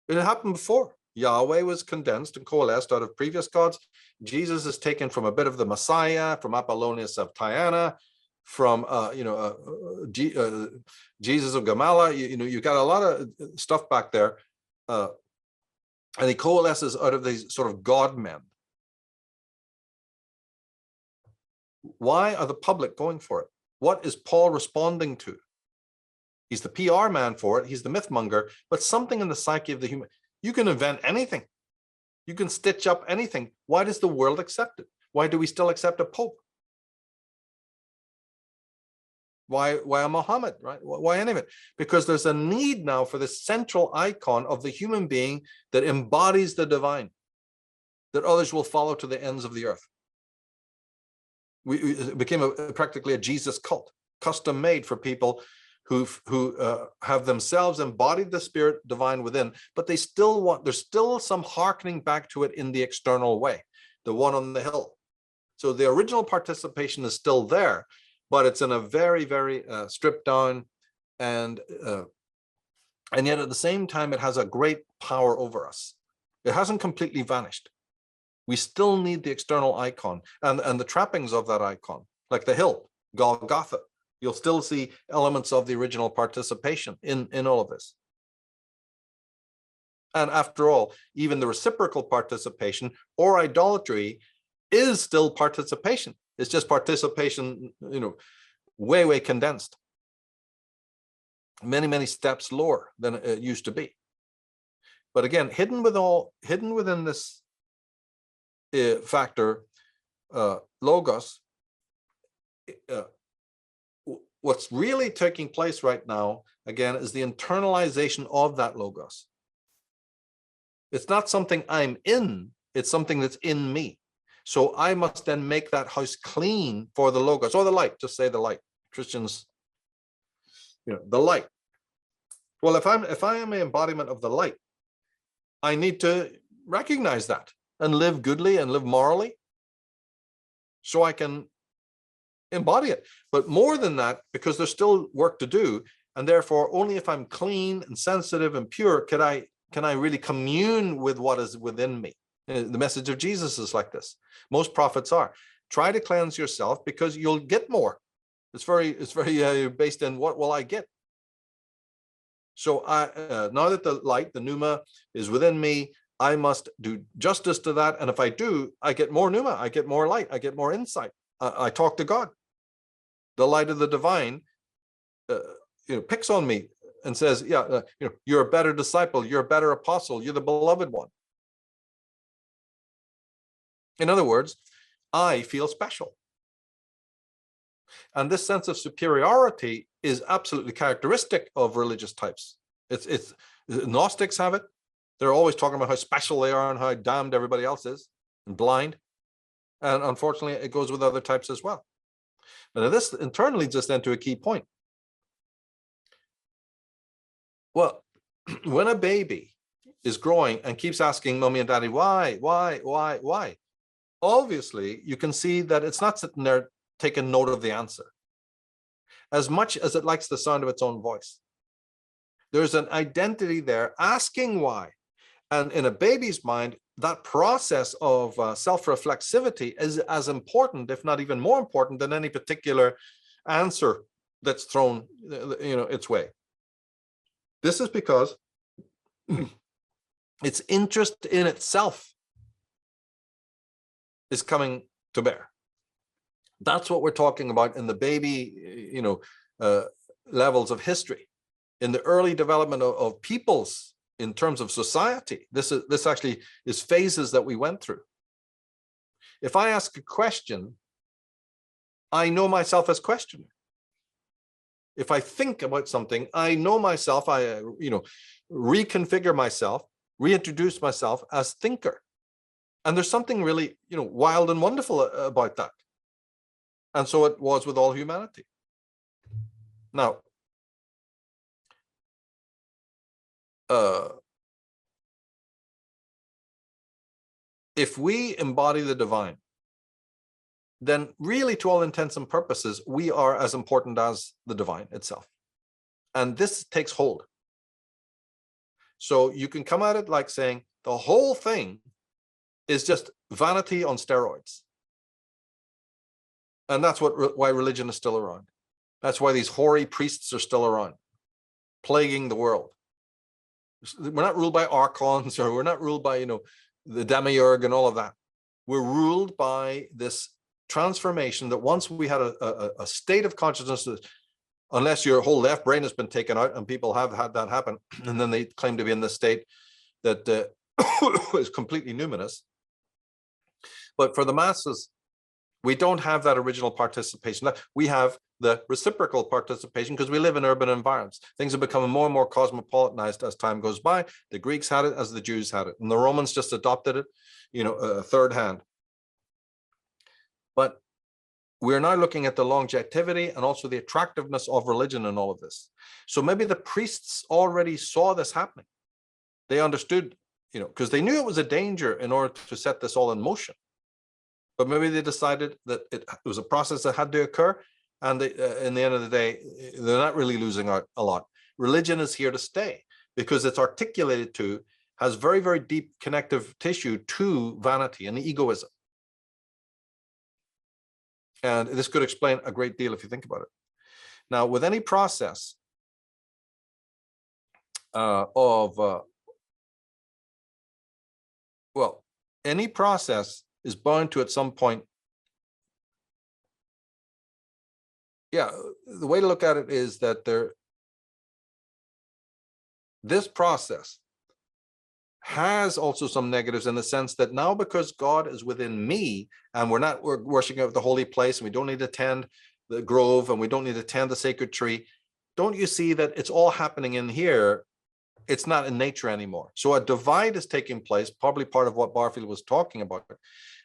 It had happened before. Yahweh was condensed and coalesced out of previous gods. Jesus is taken from a bit of the Messiah, from Apollonius of Tyana, from Jesus of Gamala. You got a lot of stuff back there, and he coalesces out of these sort of God men. Why are the public going for it? What is Paul responding to? He's the PR man for it. He's the myth monger, but something in the psyche of the human. You can invent anything. You can stitch up anything. Why does the world accept it? Why do we still accept a pope? Why a Muhammad, right? Why any of it? Because there's a need now for this central icon of the human being that embodies the divine, that others will follow to the ends of the earth. It became practically a Jesus cult, custom made for people who have themselves embodied the spirit divine within, but there's still some hearkening back to it in the external way, the one on the hill. So the original participation is still there, but it's in a very, very stripped down, and yet at the same time, it has a great power over us. It hasn't completely vanished. We still need the external icon and the trappings of that icon, like the hill, Golgotha. You'll still see elements of the original participation in all of this. And after all, even the reciprocal participation or idolatry is still participation. It's just participation, way, way condensed. Many, many steps lower than it used to be. But again, hidden within this factor, logos, what's really taking place right now, again, is the internalization of that logos. It's not something I'm in, it's something that's in me. So I must then make that house clean for the logos, or the light, just say the light. Christians, the light. Well, if I am an embodiment of the light, I need to recognize that and live goodly and live morally so I can embody it. But more than that, because there's still work to do, and therefore only if I'm clean and sensitive and pure can I really commune with what is within me. The message of Jesus is like this. Most prophets are. Try to cleanse yourself because you'll get more. It's very based in what will I get. So now that the light, the pneuma, is within me, I must do justice to that. And if I do, I get more pneuma, I get more light, I get more insight. I talk to God. The light of the divine, picks on me and says, you're a better disciple, you're a better apostle, you're the beloved one. In other words, I feel special. And this sense of superiority is absolutely characteristic of religious types. It's Gnostics have it. They're always talking about how special they are and how damned everybody else is and blind. And unfortunately, it goes with other types as well. But this internally leads us then to a key point. Well, when a baby is growing and keeps asking mommy and daddy, why? Obviously, you can see that it's not sitting there taking note of the answer as much as it likes the sound of its own voice. There's an identity there asking why. And in a baby's mind, that process of self-reflexivity is as important, if not even more important, than any particular answer that's thrown its way. This is because its interest in itself is coming to bear. That's what we're talking about in the baby, levels of history, in the early development of peoples in terms of society. This actually is phases that we went through. If I ask a question, I know myself as questioner. If I think about something, I know myself, I reconfigure myself, reintroduce myself as thinker. And there's something really, wild and wonderful about that. And so it was with all humanity. Now, if we embody the divine, then really, to all intents and purposes, we are as important as the divine itself. And this takes hold. So you can come at it like saying the whole thing is just vanity on steroids. And that's why religion is still around. That's why these hoary priests are still around, plaguing the world. We're not ruled by archons, or we're not ruled by, the demiurge and all of that. We're ruled by this transformation that once we had a state of consciousness that, unless your whole left brain has been taken out, and people have had that happen, and then they claim to be in this state that is completely numinous. But for the masses, we don't have that original participation. We have the reciprocal participation because we live in urban environments. Things are becoming more and more cosmopolitanized as time goes by. The Greeks had it as the Jews had it, and the Romans just adopted it, third hand. But we're now looking at the longevity and also the attractiveness of religion in all of this. So maybe the priests already saw this happening. They understood, because they knew it was a danger in order to set this all in motion. But maybe they decided that it was a process that had to occur. And in the end of the day, they're not really losing out a lot. Religion is here to stay because it's articulated to, has very, very deep connective tissue to vanity and egoism. And this could explain a great deal if you think about it. Now, with any process any process is bound to at some point. Yeah, the way to look at it is that this process has also some negatives in the sense that now, because God is within me and we're worshiping at the holy place, and we don't need to tend the grove and we don't need to tend the sacred tree, don't you see that it's all happening in here? It's not in nature anymore. So a divide is taking place, probably part of what Barfield was talking about,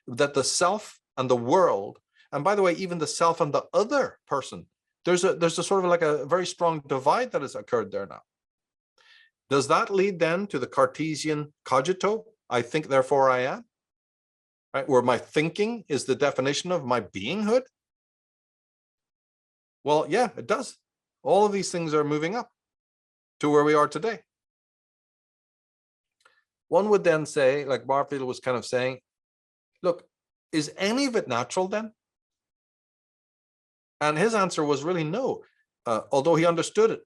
that the self and the world, and by the way, even the self and the other person, there's a sort of like a very strong divide that has occurred there now. Does that lead then to the Cartesian cogito? I think, therefore I am, right? Where my thinking is the definition of my beinghood? Well, yeah, it does. All of these things are moving up to where we are today. One would then say, like Barfield was kind of saying, look, is any of it natural then? And his answer was really no, although he understood it.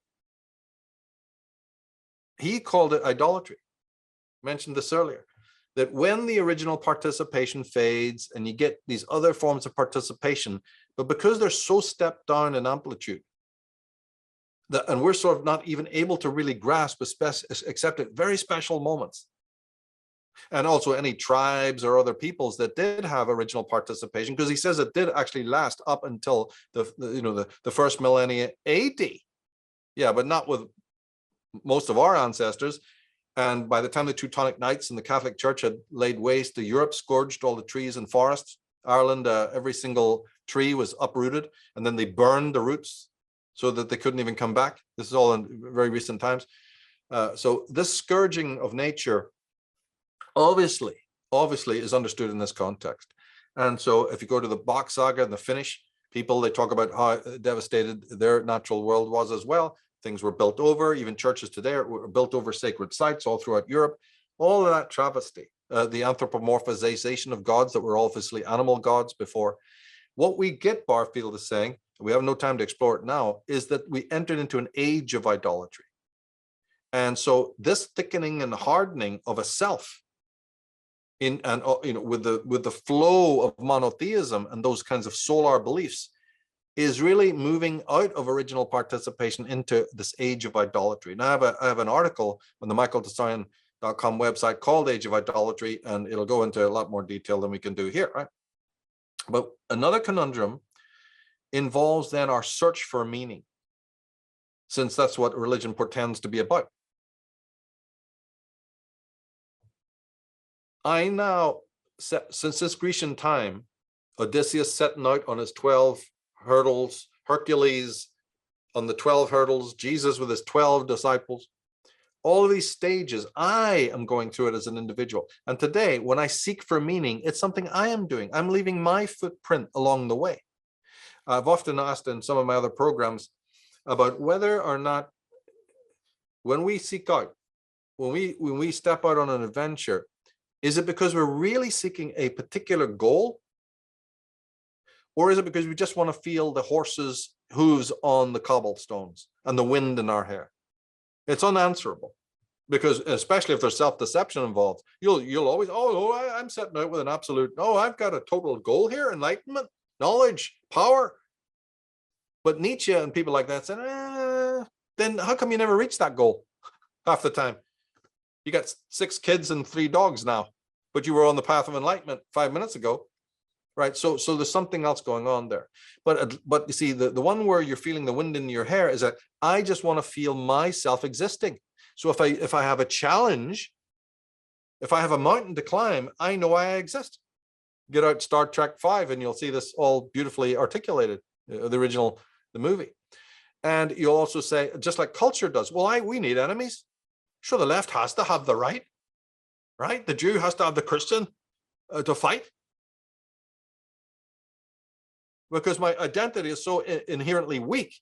He called it idolatry. I mentioned this earlier, that when the original participation fades and you get these other forms of participation, but because they're so stepped down in amplitude, and we're sort of not even able to really grasp, except at very special moments. And also any tribes or other peoples that did have original participation, because he says it did actually last up until the first millennia AD. Yeah, but not with most of our ancestors. And by the time the Teutonic Knights and the Catholic Church had laid waste to Europe, scourged all the trees and forests, Ireland, every single tree was uprooted, and then they burned the roots so that they couldn't even come back. This is all in very recent times. So this scourging of nature obviously is understood in this context. And so if you go to the Bach saga and the Finnish people, they talk about how devastated their natural world was as well. Things were built over, even churches today were built over sacred sites all throughout Europe. All of that travesty, the anthropomorphization of gods that were obviously animal gods before. What we get, Barfield is saying, we have no time to explore it now, is that we entered into an age of idolatry. And so this thickening and hardening of a self with the flow of monotheism and those kinds of solar beliefs, is really moving out of original participation into this age of idolatry. Now I have an article on the michaeltsarion.com website called Age of Idolatry, and it'll go into a lot more detail than we can do here, right? But another conundrum involves then our search for meaning, since that's what religion pretends to be about. I now, since this Grecian time, Odysseus setting out on his 12 hurdles, Hercules on the 12 hurdles, Jesus with his 12 disciples, all of these stages, I am going through it as an individual. And today, when I seek for meaning, it's something I am doing. I'm leaving my footprint along the way. I've often asked in some of my other programs about whether or not, when we seek out, when we step out on an adventure, is it because we're really seeking a particular goal? Or is it because we just want to feel the horse's hooves on the cobblestones and the wind in our hair? It's unanswerable, because especially if there's self-deception involved, you'll always, I'm setting out with an absolute, I've got a total goal here, enlightenment, knowledge, power. But Nietzsche and people like that said, then how come you never reach that goal half the time? You got 6 kids and 3 dogs now, but you were on the path of enlightenment 5 minutes ago. Right, so there's something else going on there, but you see, the one where you're feeling the wind in your hair is that I just want to feel myself existing. So if I have a challenge, if I have a mountain to climb, I know I exist. Get out Star Trek 5 and you'll see this all beautifully articulated, the movie. And you'll also say, just like culture does, well, we need enemies. Sure, the left has to have the right? The Jew has to have the Christian to fight. Because my identity is so inherently weak,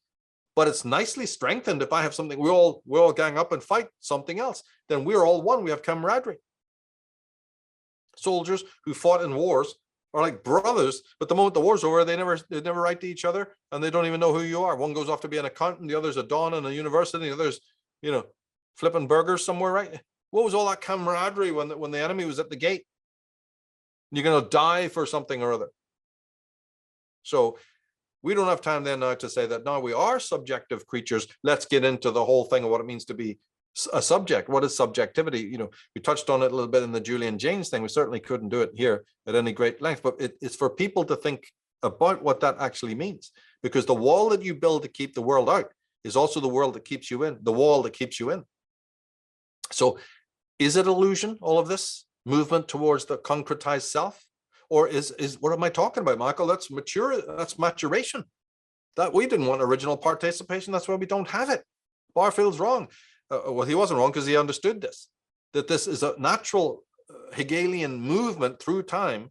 but it's nicely strengthened if I have something, we all gang up and fight something else, then we're all one, we have camaraderie. Soldiers who fought in wars are like brothers, but the moment the war's over, they never write to each other, and they don't even know who you are. One goes off to be an accountant, the other's a don in a university, the other's, flipping burgers somewhere, right? What was all that camaraderie when the enemy was at the gate? You're going to die for something or other. So we don't have time then now to say that now we are subjective creatures. Let's get into the whole thing of what it means to be a subject. What is subjectivity? We touched on it a little bit in the Julian Jaynes thing. We certainly couldn't do it here at any great length, but it's for people to think about what that actually means, because the wall that you build to keep the world out is also the world that keeps you in, the wall that keeps you in. So is it illusion, all of this movement towards the concretized self? Or is what am I talking about, Michael? That's maturation. That we didn't want original participation. That's why we don't have it. Barfield's wrong. Well, he wasn't wrong because he understood this, that this is a natural Hegelian movement through time,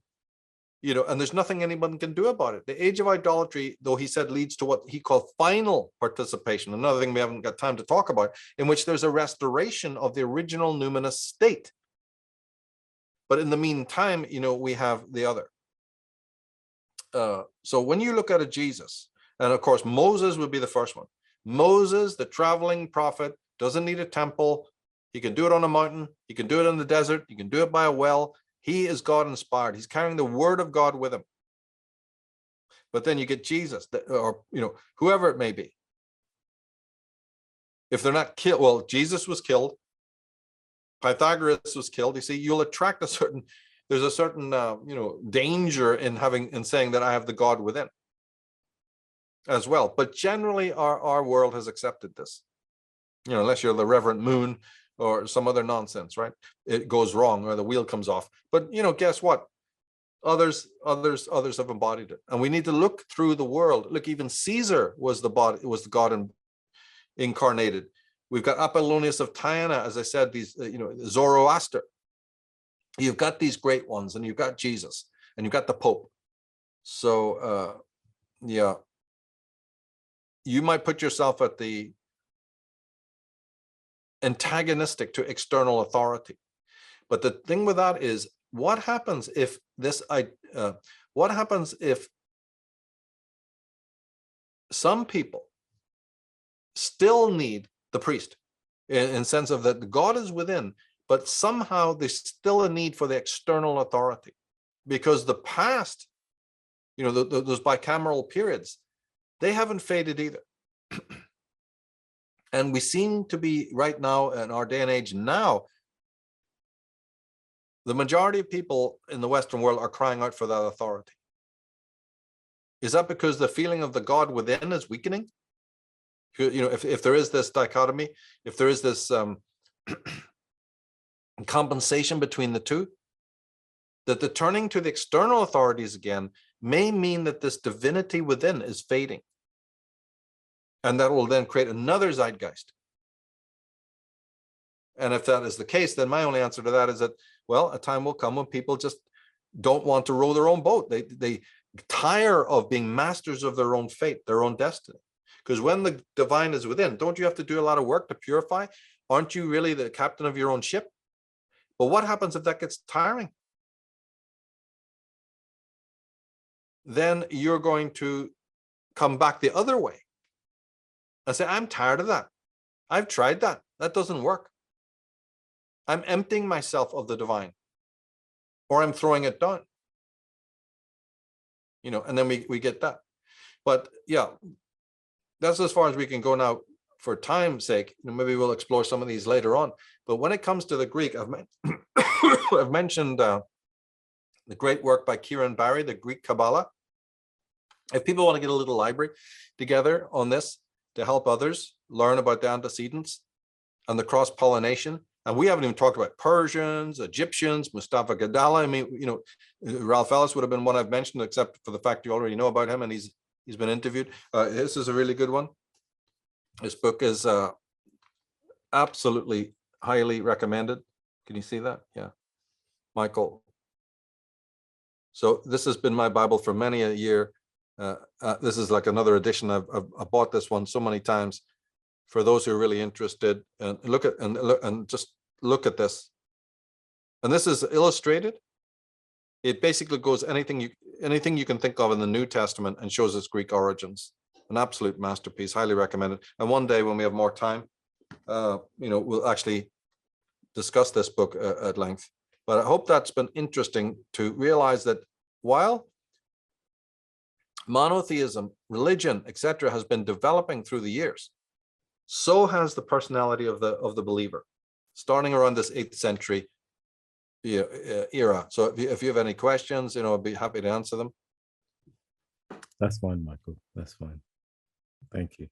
and there's nothing anyone can do about it. The age of idolatry, though, he said, leads to what he called final participation. Another thing we haven't got time to talk about, in which there's a restoration of the original numinous state. But in the meantime, we have the other. So when you look at a Jesus, and of course, Moses would be the first one. Moses, the traveling prophet, doesn't need a temple. He can do it on a mountain. He can do it in the desert. He can do it by a well. He is God inspired. He's carrying the word of God with him. But then you get Jesus, or whoever it may be. If they're not killed, well, Jesus was killed. Pythagoras was killed. You see, you'll attract there's a certain danger in saying that I have the God within as well. But generally our world has accepted this, unless you're the Reverend Moon or some other nonsense, right? It goes wrong or the wheel comes off. But guess what? Others have embodied it. And we need to look through the world. Look, even Caesar was the God incarnated. We've got Apollonius of Tyana, as I said, these, Zoroaster. You've got these great ones, and you've got Jesus, and you've got the Pope. So, yeah, you might put yourself at the antagonistic to external authority. But the thing with that is, what happens if some people still need the priest, in sense of that God is within, but somehow there's still a need for the external authority, because the past, you know, those bicameral periods, they haven't faded either. And we seem to be right now in our day and age now, the majority of people in the Western world are crying out for that authority. Is that because the feeling of the God within is weakening? You know, if there is this dichotomy, if there is this compensation between the two, that the turning to the external authorities again may mean that this divinity within is fading. And that will then create another zeitgeist. And if that is the case, then my only answer to that is that, well, a time will come when people just don't want to row their own boat. They tire of being masters of their own fate, their own destiny. Because when the divine is within, don't you have to do a lot of work to purify? Aren't you really the captain of your own ship? But what happens if that gets tiring? Then you're going to come back the other way and say, I'm tired of that. I've tried that. That doesn't work. I'm emptying myself of the divine, or I'm throwing it down. You know, and then we get that. But yeah, that's as far as we can go now for time's sake. You know, maybe we'll explore some of these later on. But when it comes to the Greek, I've mentioned the great work by Kieran Barry, the Greek Kabbalah. If people want to get a little library together on this to help others learn about the antecedents and the cross-pollination, and we haven't even talked about Persians, Egyptians, Mustafa Gadala. I mean, you know, Ralph Ellis would have been one I've mentioned, except for the fact you already know about him and he's been interviewed. This is a really good one. This book is absolutely highly recommended. Can you see that? Yeah, Michael. So this has been my Bible for many a year. This is like another edition. I've bought this one so many times. For those who are really interested, and just look at this. And this is illustrated. It basically goes anything you can think of in the New Testament and shows its Greek origins. An absolute masterpiece, highly recommended. And one day when we have more time, you know, we'll actually discuss this book at length. But I hope that's been interesting to realize that while monotheism, religion, etc., has been developing through the years, so has the personality of the believer, starting around this 8th century era. So if you have any questions, you know, I'd be happy to answer them. That's fine, Michael. That's fine. Thank you.